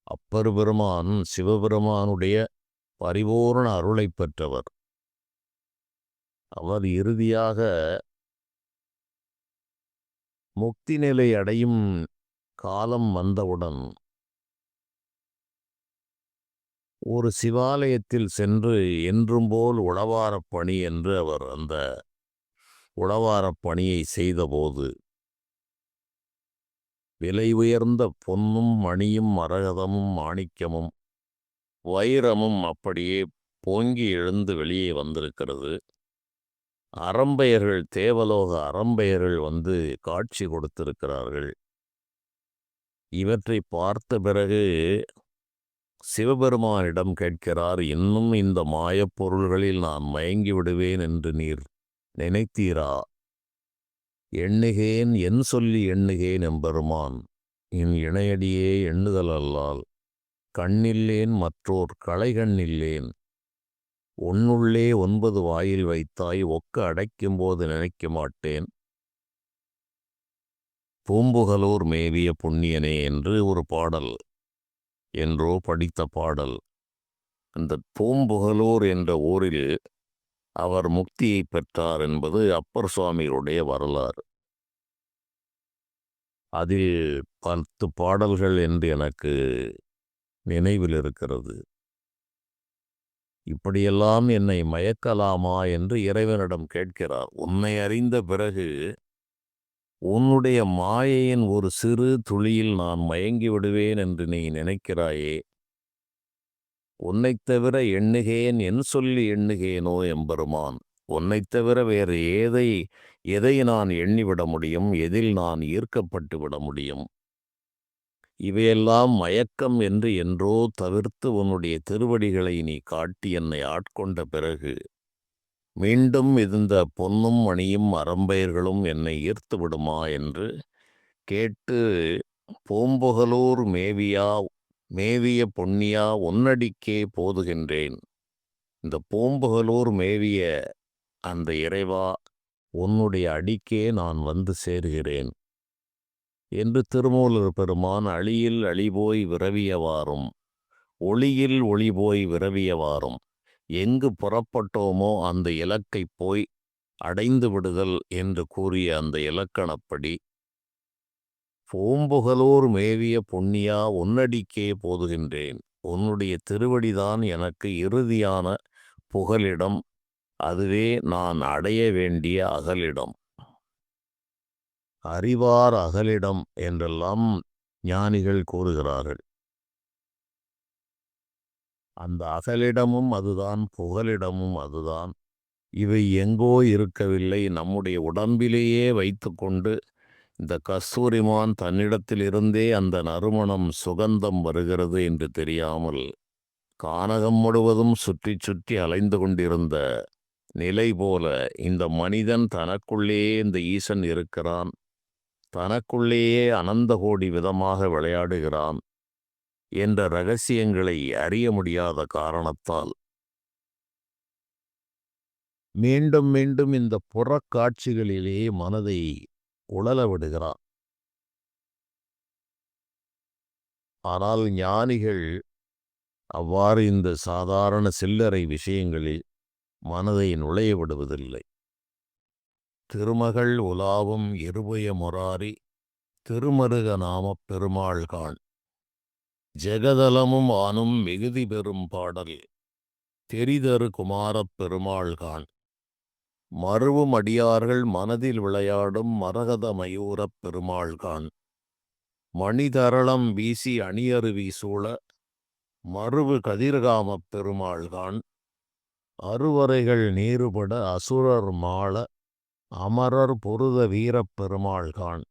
அப்பர் பெருமான் சிவபெருமானுடைய பரிபூர்ண அருளை பெற்றவர். அவர் இறுதியாக முக்தி நிலை அடையும் காலம் வந்தவுடன் ஒரு சிவாலயத்தில் சென்று என்றும் போல் உழவாரப் பணி என்று அவர் அந்த உழவாரப் பணியை செய்தபோது விலை உயர்ந்த பொன்னும் மணியும் மரகதமும் மாணிக்கமும் வைரமும் அப்படியே பொங்கி எழுந்து வெளியே வந்திருக்கிறது. அரம்பையர்கள், தேவலோக அரம்பையர்கள் வந்து காட்சி கொடுத்திருக்கிறார்கள். இவற்றை பார்த்த பிறகு சிவபெருமானிடம் கேட்கிறார், இன்னும் இந்த மாயப் பொருள்களில் நான் மயங்கி விடுவேன் என்று நீர் நினைத்தீரா? எண்ணுகேன் என் சொல்லி எண்ணுகேன் எம்பெருமான், என் இணையடியே எண்ணுதல் அல்லால் கண்ணில்லேன் மற்றோர் களைகண்ணில்லேன். உன்னுள்ளே 9 வாயில் வைத்தாய், ஒக்க அடைக்கும்போது நினைக்க மாட்டேன். பூம்புகலூர் மேவிய புண்ணியனே என்று ஒரு பாடல், என்றோ படித்த பாடல். அந்த பூம்புகலூர் என்ற ஊரில் அவர் முக்தியை பெற்றார் என்பது அப்பர் சுவாமிகளுடைய வரலாறு. அதில் 10 பாடல்கள் என்று எனக்கு நினைவில் இருக்கிறது. இப்படியெல்லாம் என்னை மயக்கலாமா என்று இறைவனிடம் கேட்கிறார். உன்னை அறிந்த பிறகு உன்னுடைய மாயையின் ஒரு சிறு துளியில் நான் மயங்கி விடுவேன் என்று நீ நினைக்கிறாயே. உன்னைத் தவிர எண்ணுகேன் என் சொல்லி எண்ணுகேனோ எம்பெருமான். உன்னைத் தவிர வேறு எதை நான் எண்ணிவிட முடியும்? எதில் நான் ஈர்க்கப்பட்டு விட முடியும்? இவையெல்லாம் மயக்கம் என்று என்றோ தவிர்த்து உன்னுடைய திருவடிகளை நீ காட்டி என்னை ஆட்கொண்ட பிறகு மீண்டும் இந்த பொன்னும் மணியும் அறம்பெயர்களும் என்னை ஈர்த்து விடுமா என்று கேட்டு, பூம்புகலூர் மேவிய பொன்னியா உன்னடிக்கே போதுகின்றேன். இந்த பூம்புகலூர் மேவிய அந்த இறைவா, உன்னுடைய அடிக்கே நான் வந்து சேருகிறேன் என்று திருமூலர் பெருமான் அழியில் அழிபோய் விரவியவாறும் ஒளியில் ஒளிபோய் விரவியவாறும் எங்கு புறப்பட்டோமோ அந்த இலக்கைப் போய் அடைந்து விடுதல் என்று கூறிய அந்த இலக்கணப்படி பூம்புகலூர் மேவிய பொன்னியா உன்னடிக்கே போதுகின்றேன். உன்னுடைய திருவடிதான் எனக்கு இறுதியான புகலிடம். அதுவே நான் அடைய வேண்டிய அகலிடம். அறிவார் அகலிடம் என்றெல்லாம் ஞானிகள் கூறுகிறார்கள். அந்த அகலிடமும் அதுதான், புகலிடமும் அதுதான். இவை எங்கோ இருக்கவில்லை, நம்முடைய உடம்பிலேயே வைத்து கொண்டு இந்த கஸ்தூரிமான் தன்னிடத்திலிருந்தே அந்த நறுமணம் சுகந்தம் வருகிறது என்று தெரியாமல் கானகம் முழுவதும் சுற்றி சுற்றி அலைந்து கொண்டிருந்த நிலை போல இந்த மனிதன் தனக்குள்ளேயே இந்த ஈசன் இருக்கிறான், தனக்குள்ளேயே அனந்த கோடி விதமாக விளையாடுகிறான் என்ற இரகசியங்களை அறிய முடியாத காரணத்தால் மீண்டும் மீண்டும் இந்த புறக்காட்சிகளிலே மனதை உழல விடுகிறான். ஆனால் ஞானிகள் அவ்வாறு இந்த சாதாரண சில்லறை விஷயங்களில் மனதை நுழைய விடுவதில்லை. திருமகள் உலாவும் இருபுய முராரி திருமருக நாமப் பெருமாள்கான் ஜெகதலமும் ஆனும் மிகுதி பெறும் பாடல் தெரிதரு குமாரப் பெருமாள்கான் மருவும் அடியார்கள் மனதில் விளையாடும் மரகத மயூரப் பெருமாள்கான் மணிதரளம் வீசி அணியருவி சூழ மருவு கதிர்காமப் பெருமாள்கான் அருவரைகள் நீருபட அசுரர் மாள அமரர் பொருத வீரப் பெருமாள்கான்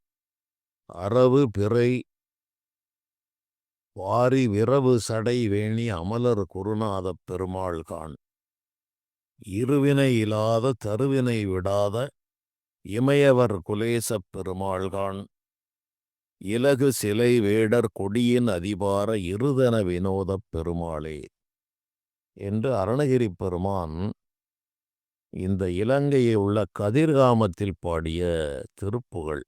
அரவு பிறை வாரி விரவு சடை வேணி அமலர் குருநாதப் பெருமாள்கான் இருவினை இல்லாத தருவினை விடாத இமையவர் குலேசப் பெருமாள்கான் இலகு சிலை வேடர் கொடியின் அதிபார இருதன வினோதப் பெருமாளே என்று அருணகிரி பெருமான் இந்த இலங்கையில் உள்ள கதிர்காமத்தில் பாடிய திருப்புகழ்.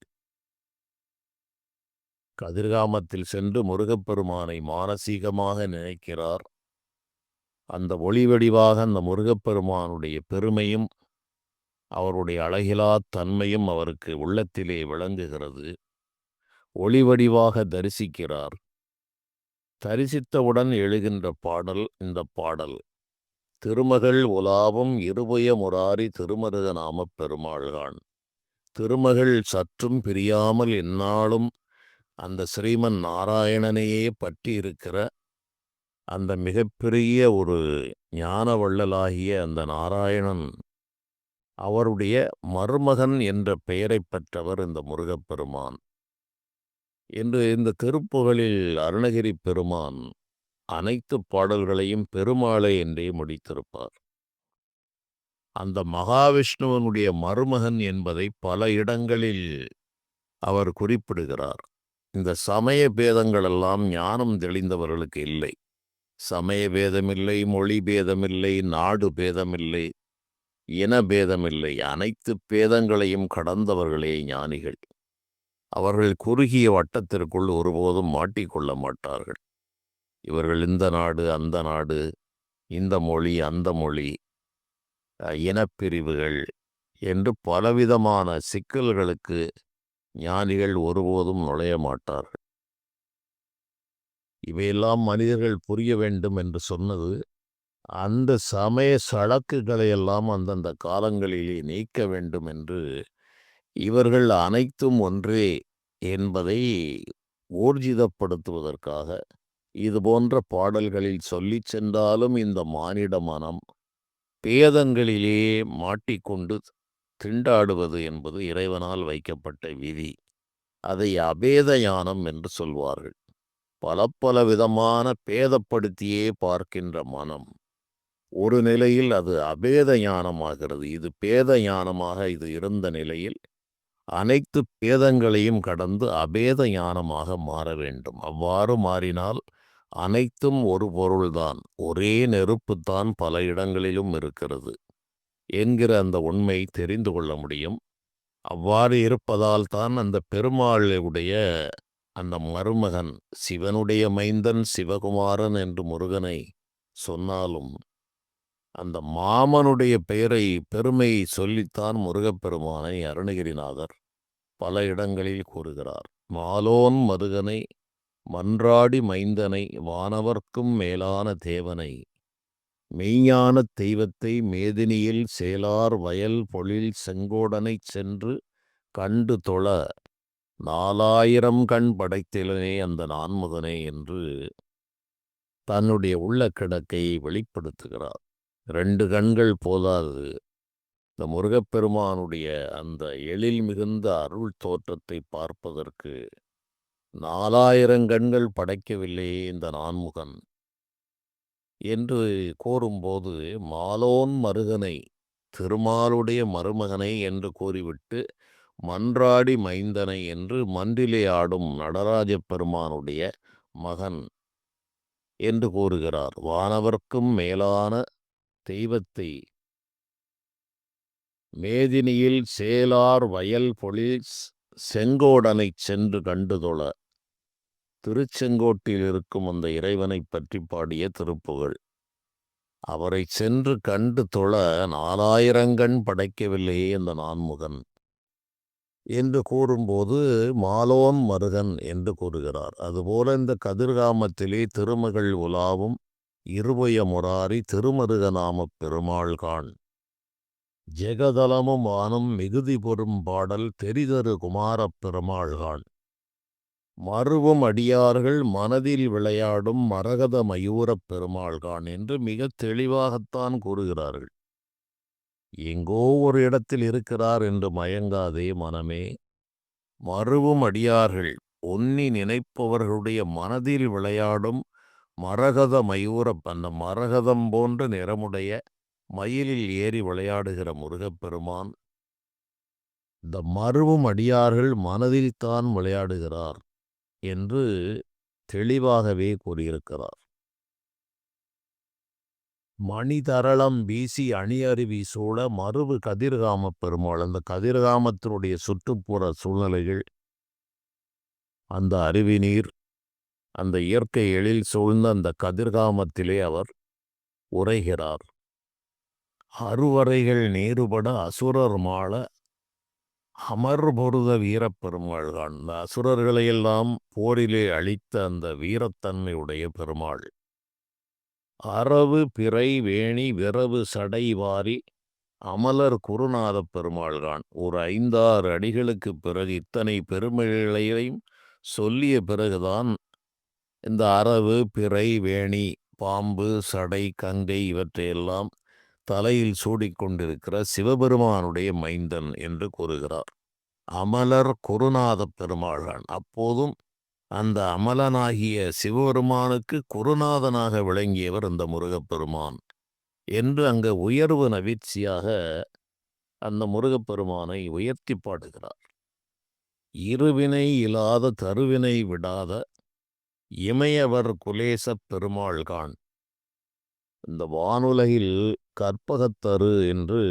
கதிர்காமத்தில் சென்று முருகப்பெருமானை மானசீகமாக நினைக்கிறார். அந்த ஒளிவடிவாக அந்த முருகப்பெருமானுடைய பெருமையும் அவருடைய அழகிலா தன்மையும் அவருக்கு உள்ளத்திலே விளங்குகிறது. ஒளிவடிவாக தரிசிக்கிறார். தரிசித்தவுடன் எழுகின்ற பாடல் இந்த பாடல். திருமகள் உலாவும் இருபுய முராரி திருமருக நாமப் பெருமாள்கான். திருமகள் சற்றும் பிரியாமல் எந்நாளும் அந்த ஸ்ரீமன் நாராயணனையே பற்றி இருக்கிற அந்த மிகப்பெரிய ஒரு ஞான வள்ளலாகிய அந்த நாராயணன் அவருடைய மருமகன் என்ற பெயரை பெற்றவர் இந்த முருகப்பெருமான் என்று இந்த திருப்புகழில் அருணகிரி பெருமான் அனைத்து பாடல்களையும் பெருமாளை என்றே முடித்திருப்பார். அந்த மகாவிஷ்ணுவனுடைய மருமகன் என்பதை பல இடங்களில் அவர் குறிப்பிடுகிறார். இந்த சமய பேதங்களெல்லாம் ஞானம் தெளிந்தவர்களுக்கு இல்லை. சமய பேதமில்லை, மொழி பேதமில்லை, நாடு பேதமில்லை, இன பேதமில்லை. அனைத்து பேதங்களையும் கடந்தவர்களே ஞானிகள். அவர்கள் குறுகிய வட்டத்திற்குள் ஒருபோதும் மாட்டிக்கொள்ள மாட்டார்கள். இவர்கள் இந்த நாடு அந்த நாடு, இந்த மொழி அந்த மொழி, இனப்பிரிவுகள் என்று பலவிதமான சிக்கல்களுக்கு ஞானிகள் ஒருபோதும் நுழைய மாட்டார்கள். இவையெல்லாம் மனிதர்கள் புரிய வேண்டும் என்று சொன்னது அந்த சமய சழக்குகளை எல்லாம் அந்தந்த காலங்களிலே நீக்க வேண்டும் என்று இவர்கள் அனைத்தும் ஒன்றே என்பதை ஊர்ஜிதப்படுத்துவதற்காக இது போன்ற பாடல்களில் சொல்லிச் சென்றாலும் இந்த மானிட மனம் பேதங்களிலே மாட்டிக்கொண்டு திண்டாடுவது என்பது இறைவனால் வைக்கப்பட்ட விதி. அதை அபேத ஞானம் என்று சொல்வார்கள். பல விதமான பேதப்படுத்தியே பார்க்கின்ற மனம் ஒரு நிலையில் அது அபேத ஞானமாகிறது. இது பேத ஞானமாக இது இருந்த நிலையில் அனைத்து பேதங்களையும் கடந்து அபேத ஞானமாக மாற வேண்டும். அவ்வாறு மாறினால் அனைத்தும் ஒரு பொருள்தான், ஒரே நெருப்புத்தான் பல இடங்களிலும் இருக்கிறது என்கிற அந்த உண்மை தெரிந்து கொள்ள முடியும். அவ்வாறு இருப்பதால் தான் அந்த பெருமாளுடைய அந்த மருமகன் சிவனுடைய மைந்தன் சிவகுமாரன் என்று முருகனை சொன்னாலும் அந்த மாமனுடைய பெருமை சொல்லித்தான் முருகப்பெருமானை அருணகிரிநாதர் பல இடங்களில் கூறுகிறார். மாலோன் மருகனை மன்றாடி மைந்தனை வானவர்க்கும் மேலான தேவனை மெய்ஞானத் தெய்வத்தை மேதினியில் சேலார் வயல் பொழில் செங்கோடனைச் சென்று கண்டு தொழ 4000 கண் படைத்திலனே அந்த நான்முகனே என்று தன்னுடைய உள்ள கிடக்கை வெளிப்படுத்துகிறார். 2 கண்கள் போதாது. இந்த முருகப்பெருமானுடைய அந்த எழில் மிகுந்த அருள் தோற்றத்தை பார்ப்பதற்கு 4000 கண்கள் படைக்கவில்லையே இந்த நான்முகன் என்று கூறும்போது மாலோன் மருகனை திருமாலுடைய மருமகனை என்று கூறிவிட்டு மன்றாடி மைந்தனை என்று மன்றிலே ஆடும் நடராஜ பெருமானுடைய மகன் என்று கூறுகிறார். வானவர்க்கும் மேலான தெய்வத்தை மேதினியில் சேலார் வயல் பொழில் செங்கோடனைச் சென்று கண்டுதொழ திருச்செங்கோட்டில் இருக்கும் அந்த இறைவனை பற்றி பாடிய திருப்புகழ். அவரை சென்று கண்டு தொழ 4000 கண் படைக்கவில்லையே அந்த நான்முகன் என்று கூறும்போது மாலோன் மருகன் என்று கூறுகிறார். அதுபோல இந்த கதிர்காமத்திலே திருமகள் உலாவும் இருபய முராரி திருமருகநாமப் பெருமாள்கான் ஜெகதலமும் வானும் மிகுதி பொறும் பாடல் தெரிதரு குமாரப் பெருமாள்கான் மருவும் அடியார்கள் மனதில் விளையாடும் மரகத மயூரப் பெருமாள்கான் என்று மிக தெளிவாகத்தான் கூறுகிறார்கள். எங்கோ ஒரு இடத்தில் இருக்கிறார் என்று மயங்காதே மனமே. மருவும் அடியார்கள் ஒன்னி நினைப்பவர்களுடைய மனதில் விளையாடும் மரகத மயூரப் அந்த மரகதம் போன்ற நிறமுடைய மயிலில் ஏறி விளையாடுகிற முருகப்பெருமான் இந்த மருவும் அடியார்கள் மனதில்தான் விளையாடுகிறார் என்று தெளிவாகவே கூறியிருக்கிறார். மணிதரளம் வீசி அணியருவி சூழ மருவு கதிர்காம பெருமாள் அந்த கதிர்காமத்தினுடைய சுற்றுப்புற சூழ்நிலைகள் அந்த அருவி நீர் அந்த இயற்கை எழில் சூழ்ந்த அந்த கதிர்காமத்திலே அவர் உரைகிறார். அருவரைகள் நீருபட அசுரர் மாள அமர் பொருத வீரப்பெருமாள்கான் இந்த அசுரர்களையெல்லாம் போரிலே அழித்த அந்த வீரத்தன்மையுடைய பெருமாள். அரவு பிறை வேணி விரவு சடை வாரி அமலர் குருநாத பெருமாள்கான் ஒரு 5-6 அடிகளுக்கு பிறகு இத்தனை பெருமைகளையும் சொல்லிய பிறகுதான் இந்த அரவு பிறை வேணி பாம்பு சடை கங்கை இவற்றையெல்லாம் தலையில் சூடிக்கொண்டிருக்கிற சிவபெருமானுடைய மைந்தன் என்று கூறுகிறார். அமலர் குருநாத பெருமாள்கான் அப்போதும் அந்த அமலனாகிய சிவபெருமானுக்கு குருநாதனாக விளங்கியவர் இந்த முருகப்பெருமான் என்று அங்க உயர்வு நவிற்சியாக அந்த முருகப்பெருமானை உயர்த்தி பாடுகிறார். இருவினை இல்லாத தருவினை விடாத இமையவர் குலேசப் பெருமாள்கான் இந்த வானுலகில் கற்பகத்தரு என்று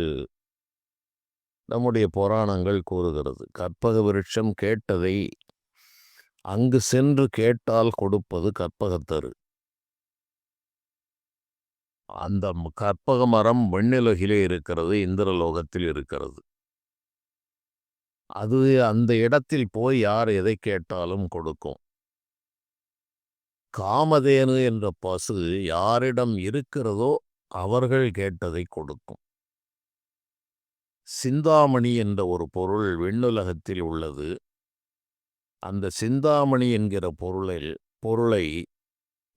நம்முடைய புராணங்கள் கூறுகிறது. கற்பக விருட்சம் கேட்டதை அங்கு சென்று கேட்டால் கொடுப்பது கற்பகத்தரு. அந்த கற்பக மரம் வெண்ணுலகிலே இருக்கிறது, இந்திரலோகத்தில் இருக்கிறது. அது அந்த இடத்தில் போய் யார் எதை கேட்டாலும் கொடுக்கும். காமதேனு என்ற பசு யாரிடம் இருக்கிறதோ அவர்கள் கேட்டதை கொடுக்கும். சிந்தாமணி என்ற ஒரு பொருள் விண்ணுலகத்தில் உள்ளது. அந்த சிந்தாமணி என்கிற பொருளை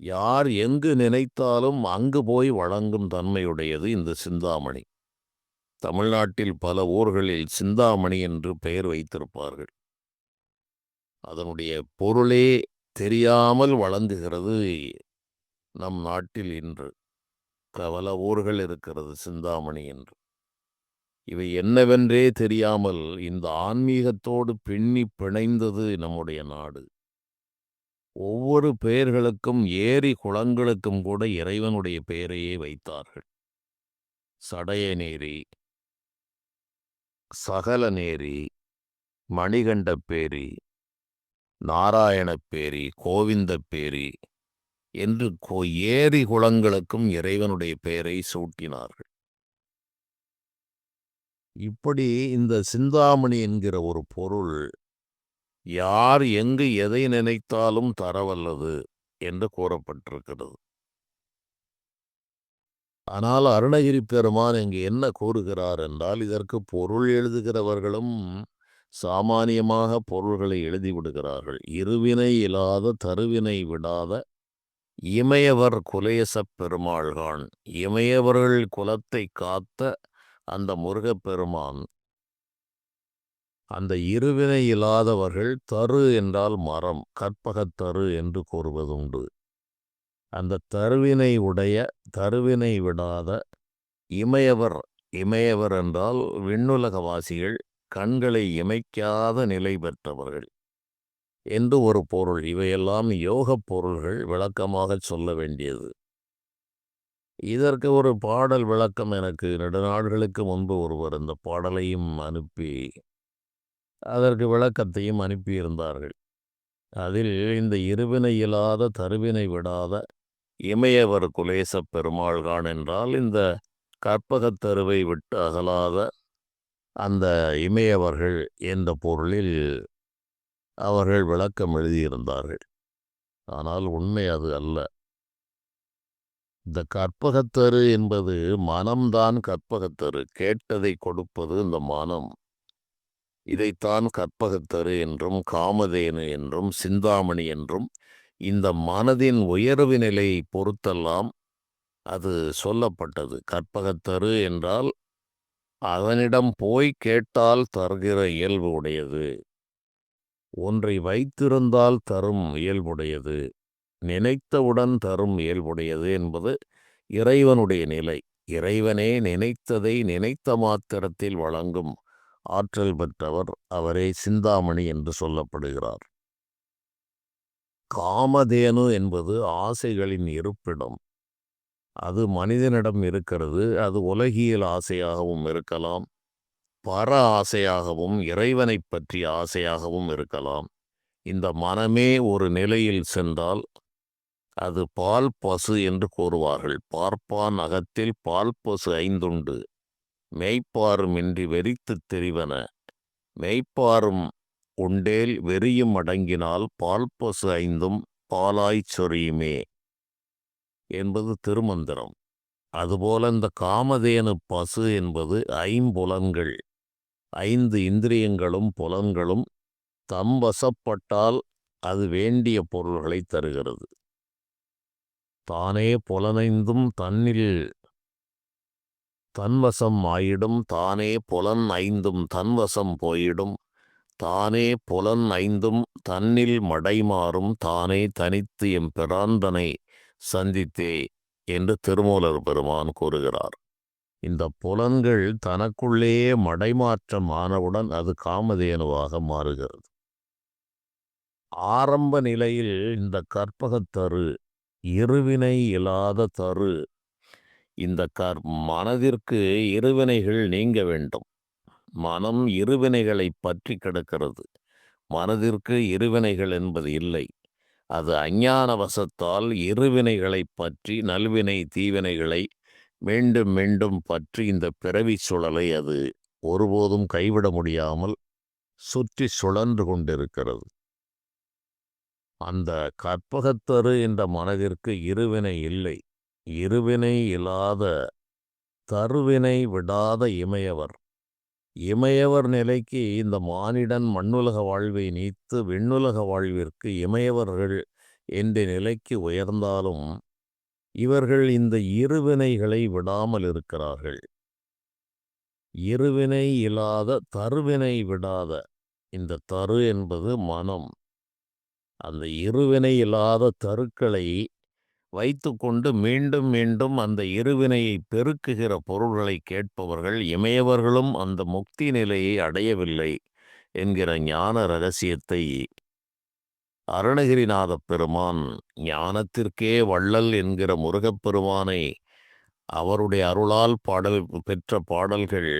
யார் எங்கு நினைத்தாலும் அங்கு போய் வழங்கும் தன்மையுடையது இந்த சிந்தாமணி. தமிழ்நாட்டில் பல ஊர்களில் சிந்தாமணி என்று பெயர் வைத்திருப்பார்கள். அதனுடைய பொருளே தெரியாமல் வழங்குகிறது நம் நாட்டில் இன்று. பல ஊர்கள் இருக்கிறது சிந்தாமணி என்று. இவை என்னவென்றே தெரியாமல் இந்த ஆன்மீகத்தோடு பின்னி பிணைந்தது நம்முடைய நாடு. ஒவ்வொரு பெயர்களுக்கும் ஏரி குளங்களுக்கும் கூட இறைவனுடைய பெயரையே வைத்தார்கள். சடையநேரி, சகலநேரி, மணிகண்டப்பேரி, நாராயணப்பேரி, கோவிந்தப்பேரி என்று ஏரி குளங்களுக்கும் இறைவனுடைய பெயரை சூட்டினார்கள். இப்படி இந்த சிந்தாமணி என்கிற ஒரு பொருள் யார் எங்கு எதை நினைத்தாலும் தரவல்லது என்று கூறப்பட்டிருக்கிறது. ஆனால் அருணகிரி பெருமான் இங்கு என்ன கூறுகிறார் என்றால், இதற்கு பொருள் எழுதுகிறவர்களும் சாமானியமாக பொருள்களை எழுதிவிடுகிறார்கள். இருவினை இல்லாத தருவினை விடாத இமையவர் குலேசப் பெருமாள்கான். இமையவர்கள் குலத்தை காத்த அந்த முருகப்பெருமான், அந்த இருவினை இல்லாதவர்கள், தரு என்றால் மரம், கற்பகத்தரு என்று கூறுவதுண்டு. அந்த தருவினை உடைய, தருவினை விடாத இமையவர், இமையவர் என்றால் விண்ணுலகவாசிகள், கண்களை இமைக்காத நிலை பெற்றவர்கள் என்று ஒரு பொருள். இவையெல்லாம் யோகப் பொருள்கள், விளக்கமாக சொல்ல வேண்டியது. இதற்கு ஒரு பாடல் விளக்கம் எனக்கு நெடுநாள்களுக்கு முன்பு ஒருவர் இந்த பாடலையும் அனுப்பி அதற்கு விளக்கத்தையும் அனுப்பியிருந்தார்கள். அதில் இந்த இருவினை இல்லாத தருவினை விடாத இமையவர் குலேசப் பெருமாள்கான் என்றால் இந்த கற்பகத்தருவை விட்டு அகலாத அந்த இமையவர்கள் என்ற பொருளில் அவர்கள் விளக்கம் எழுதியிருந்தார்கள். ஆனால் உண்மை அது அல்ல. இந்த கற்பகத்தரு என்பது மனம்தான். கற்பகத்தரு கேட்டதை கொடுப்பது இந்த மனம். இதைத்தான் கற்பகத்தரு என்றும் காமதேனு என்றும் சிந்தாமணி என்றும் இந்த மனதின் உயர்வு நிலையை பொறுத்தெல்லாம் அது சொல்லப்பட்டது. கற்பகத்தரு என்றால் அவனிடம் போய் கேட்டால் தருகிற இயல்பு உடையது, ஒன்றை வைத்திருந்தால் தரும் இயல்புடையது, நினைத்தவுடன் தரும் இயல்புடையது என்பது இறைவனுடைய நிலை. இறைவனே நினைத்ததை நினைத்த மாத்திரத்தில் வழங்கும் ஆற்றல் பெற்றவர். அவரே சிந்தாமணி என்று சொல்லப்படுகிறார். காமதேனு என்பது ஆசைகளின் இருப்பிடம். அது மனிதனிடம் இருக்கிறது. அது உலகியல் ஆசையாகவும் இருக்கலாம், பர ஆசையாகவும் இறைவனை பற்றிய ஆசையாகவும் இருக்கலாம். இந்த மனமே ஒரு நிலையில் சென்றால் அது பால் பசு என்று கூறுவார்கள். பார்ப்பான் அகத்தில் பால் பசு ஐந்துண்டு, மெய்ப்பாரும் இன்றி வெறித்துத் தெரிவன, மெய்ப்பாரும் உண்டேல் வெறியும் அடங்கினால் பால் பசு ஐந்தும் பாலாய்ச் சொரியுமே என்பது திருமந்திரம். அதுபோல இந்த காமதேனு பசு என்பது ஐம்புலன்கள், 5 இந்திரியங்களும் புலன்களும் தம் வசப்பட்டால் அது வேண்டிய பொருள்களை தருகிறது. தானே புலனைந்தும் தன்னில் தன்வசம் ஆயிடும், தானே புலன் ஐந்தும் தன்வசம் போயிடும், தானே புலன் ஐந்தும் தன்னில் மடைமாறும், தானே தனித்து எம் பிராந்தனை சந்தித்தே என்று திருமூலர் பெருமான் கூறுகிறார். இந்த புலன்கள் தனக்குள்ளேயே மடைமாற்றம் ஆனவுடன் அது காமதேனுவாக மாறுகிறது. ஆரம்ப நிலையில் இந்த கற்பகத்தரு, இருவினை இல்லாத தரு, இந்த மனதிற்கு இருவினைகள் நீங்க வேண்டும். மனம் இருவினைகளை பற்றி கிடக்கிறது. மனதிற்கு இருவினைகள் என்பது இல்லை. அது அஞ்ஞான வசத்தால் இருவினைகளை பற்றி, நல்வினை தீவினைகளை மீண்டும் மீண்டும் பற்றி இந்த பிறவி சுழலை அது ஒருபோதும் கைவிட முடியாமல் சுற்றி சுழன்று கொண்டிருக்கிறது. அந்த கற்பகத்தரு என்ற மனதிற்கு இருவினை இல்லை. இருவினை இல்லாத தருவினை விடாத இமையவர். இமையவர் நிலைக்கு இந்த மானிடன் மண்ணுலக வாழ்வை நீத்து விண்ணுலக வாழ்விற்கு இமையவர்கள் என்ற நிலைக்கு உயர்ந்தாலும் இவர்கள் இந்த இருவினைகளை விடாமல் இருக்கிறார்கள். இருவினை இல்லாத தருவினை விடாத, இந்த தரு என்பது மனம். அந்த இருவினை இல்லாத தருக்களை வைத்துக்கொண்டு மீண்டும் மீண்டும் அந்த இருவினையை பெருக்குகிற பொருள்களை கேட்பவர்கள் இமையவர்களும் அந்த முக்தி நிலையை அடையவில்லை என்கிற ஞான ரகசியத்தை அருணகிரிநாத பெருமான் ஞானத்திற்கே வள்ளல் என்கிற முருகப்பெருமானை அவருடைய அருளால் பாடல் பெற்ற பாடல்கள்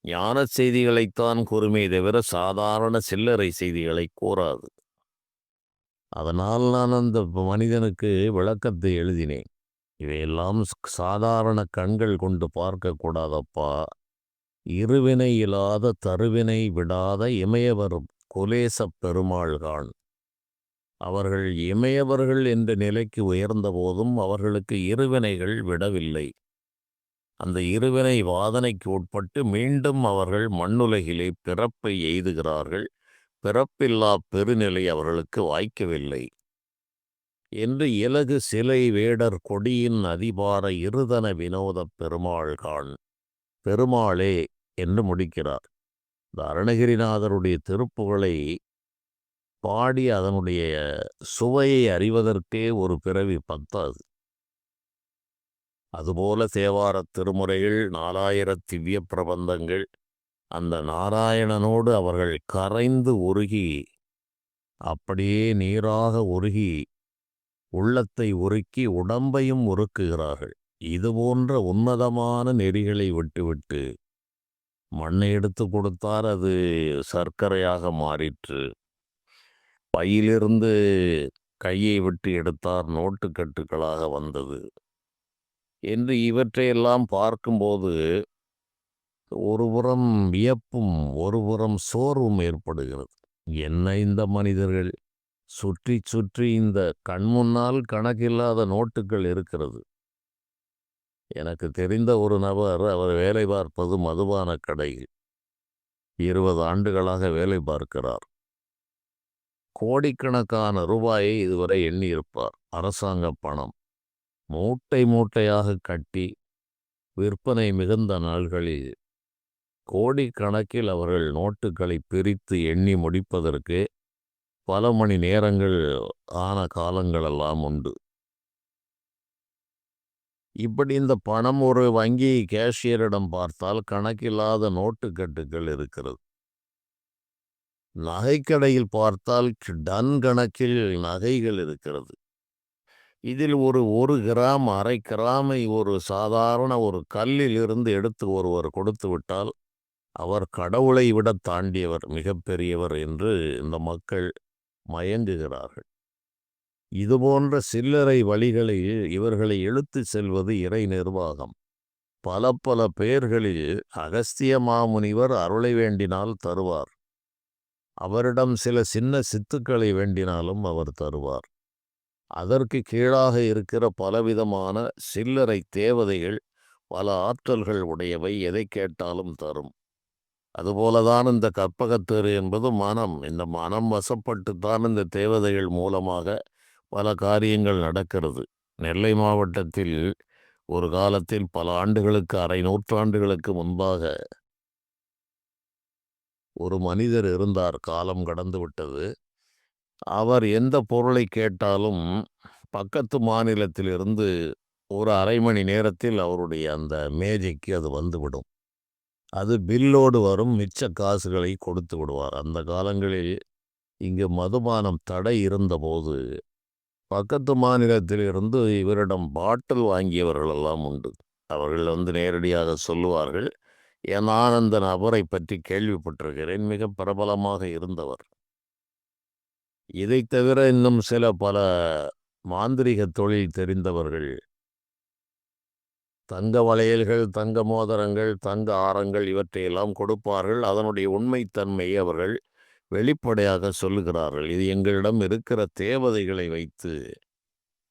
ஞான செய்திகளைத்தான் கூறுமே தவிர சாதாரண சில்லறை செய்திகளை கூறாது. அதனால் நான் அந்த மனிதனுக்கு விளக்கத்தை எழுதினேன். இவையெல்லாம் சாதாரண கண்கள் கொண்டு பார்க்கக்கூடாதப்பா. இருவினை இல்லாத தருவினை விடாத இமையவர் குலேசப் பெருமாள்கான். அவர்கள் இமையவர்கள் என்ற நிலைக்கு உயர்ந்த போதும் அவர்களுக்கு இருவினைகள் விடவில்லை. அந்த இருவினை வாதனைக்கு உட்பட்டு மீண்டும் அவர்கள் மண்ணுலகிலே பிறப்பை எய்துகிறார்கள். பிறப்பில்லா பெருநிலை அவர்களுக்கு வாய்க்கவில்லை என்று இலகு சிலை வேடர் கொடியின் அதிபார இருதன வினோதப் பெருமாள்கான். பெருமாளே என்று முடிக்கிறார். இந்த அருணகிரிநாதருடைய திருப்புகழை பாடி அதனுடைய சுவையை அறிவதற்கே ஒரு பிறவி பத்தாது. அதுபோல தேவாரத் திருமுறைகள், 4000 திவ்ய பிரபந்தங்கள், அந்த நாராயணனோடு அவர்கள் கரைந்து உருகி அப்படியே நீராக உருகி உள்ளத்தை உருக்கி உடம்பையும் உருக்குகிறார்கள். இதுபோன்ற உன்னதமான நெறிகளை விட்டுவிட்டு மண்ணை எடுத்து கொடுத்தார், அது சர்க்கரையாக மாறிற்று. பையிலிருந்து கையை விட்டு எடுத்தார், நோட்டுக்கட்டுகளாக வந்தது என்று இவற்றையெல்லாம் பார்க்கும்போது ஒருபுறம் வியப்பும் ஒருபுறம் சோர்வும் ஏற்படுகிறது. என்ன இந்த மனிதர்கள்! சுற்றி சுற்றி இந்த கண்முன்னால் கணக்கில்லாத நோட்டுகள் இருக்கிறது. எனக்கு தெரிந்த ஒரு நபர், அவர் வேலை பார்ப்பது மதுபான கடையில் 20 ஆண்டுகளாக வேலை பார்க்கிறார். கோடிக்கணக்கான ரூபாயை இதுவரை எண்ணியிருப்பார். அரசாங்க பணம் மூட்டை மூட்டையாக கட்டி விற்பனை மிகுந்த நாள்களில் கோடிக்கணக்கில் அவர்கள் நோட்டுகளை பிரித்து எண்ணி முடிப்பதற்கு பல மணி நேரங்கள் ஆன காலங்களெல்லாம் உண்டு. இப்படி இந்த பணம் ஒரு வங்கி கேஷியரிடம் பார்த்தால் கணக்கில்லாத நோட்டுக்கட்டுகள் இருக்கிறது. நகைக்கடையில் பார்த்தால் டன் கணக்கில் நகைகள் இருக்கிறது. இதில் ஒரு கிராம் 1/2 கிராமை ஒரு சாதாரண ஒரு கல்லில் இருந்து எடுத்து ஒருவர் கொடுத்து விட்டால் அவர் கடவுளை விட தாண்டியவர், மிகப்பெரியவர் என்று இந்த மக்கள் மயங்குகிறார்கள். இதுபோன்ற சில்லறை வழிகளில் இவர்களை இழுத்து செல்வது இறை நிர்வாகம். பல பல பெயர்களில் அகஸ்திய மாமுனிவர் அருளை வேண்டினால் தருவார். அவரிடம் சில சின்ன சித்துக்களை வேண்டினாலும் அவர் தருவார். அதற்கு கீழாக இருக்கிற பலவிதமான சில்லறை தேவதைகள் பல ஆற்றல்கள் உடையவை, எதை கேட்டாலும் தரும். அதுபோலதான் இந்த கற்பகத்தேரு என்பது மனம். இந்த மனம் வசப்பட்டுத்தான் இந்த தேவதைகள் மூலமாக பல காரியங்கள் நடக்கிறது. நெல்லை மாவட்டத்தில் ஒரு காலத்தில் பல ஆண்டுகளுக்கு, அரை நூற்றாண்டுகளுக்கு முன்பாக ஒரு மனிதர் இருந்தார். காலம் கடந்து விட்டது. அவர் எந்த பொருளை கேட்டாலும் பக்கத்து மாநிலத்திலிருந்து ஒரு அரை மணி நேரத்தில் அவருடைய அந்த மேஜைக்கு அது வந்துவிடும். அது பில்லோடு வரும். மிச்ச காசுகளை கொடுத்து விடுவார். அந்த காலங்களில் இங்கு மதுபானம் தடை இருந்தபோது பக்கத்து மாநிலத்திலிருந்து இவரிடம் பாட்டில் வாங்கியவர்களெல்லாம் உண்டு. அவர்கள் நேரடியாக சொல்லுவார்கள், நான் அந்த நபரை பற்றி கேள்விப்பட்டிருக்கிறேன், மிக பிரபலமாக இருந்தவர். இதை தவிர இன்னும் சில பல மாந்திரிக தொழில் தெரிந்தவர்கள் தங்க வளையல்கள், தங்க மோதிரங்கள், தங்க ஆரங்கள் இவற்றையெல்லாம் கொடுப்பார்கள். அதனுடைய உண்மைத்தன்மையை அவர்கள் வெளிப்படையாக சொல்லுகிறார்கள். இது எங்களிடம் இருக்கிற தேவதைகளை வைத்து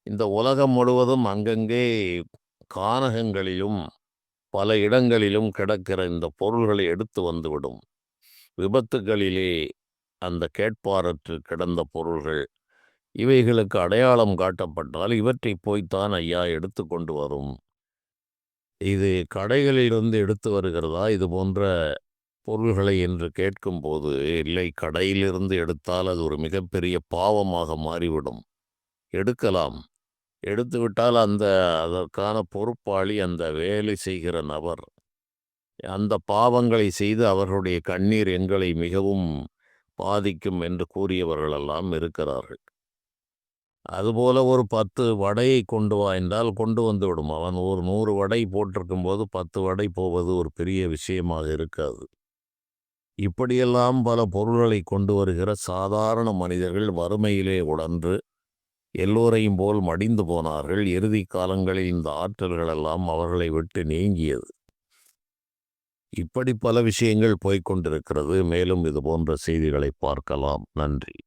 இந்த உலகம் முழுவதும் அங்கங்கே கானகங்களிலும் பல இடங்களிலும் கிடக்கிற இந்த பொருள்களை எடுத்து வந்துவிடும். விபத்துகளிலே அந்த கேட்பாரற்று கிடந்த பொருள்கள் இவைகளுக்கு அடையாளம் காட்டப்பட்டால் இவற்றை போய்த்தான் ஐயா எடுத்து கொண்டு வரும். இது கடைகளிலிருந்து எடுத்து வருகிறதா இது போன்ற பொருள்களை என்று கேட்கும்போது, இல்லை, கடையிலிருந்து எடுத்தால் அது ஒரு மிகப்பெரிய பாவமாக மாறிவிடும். எடுக்கலாம். எடுத்துவிட்டால் அதற்கான பொறுப்பாளி அந்த வேலை செய்கிற நபர். அந்த பாவங்களை செய்து அவர்களுடைய கண்ணீர் எங்களை மிகவும் பாதிக்கும் என்று கூறியவர்களெல்லாம் இருக்கிறார்கள். அதுபோல ஒரு 10 வடையை கொண்டு வா என்றால் கொண்டு வந்து விடும். அவன் ஒரு 100 வடை போட்டிருக்கும்போது 10 வடை போவது ஒரு பெரிய விஷயமாக இருக்காது. இப்படியெல்லாம் பல பொருள்களை கொண்டு வருகிற சாதாரண மனிதர்கள் வறுமையிலே உழன்று எல்லோரையும் போல் மடிந்து போனார்கள். இறுதி காலங்களில் இந்த ஆற்றல்களெல்லாம் அவர்களை விட்டு நீங்கியது. இப்படி பல விஷயங்கள் போய்க்கொண்டிருக்கிறது. மேலும் இது போன்ற செய்திகளை பார்க்கலாம். நன்றி.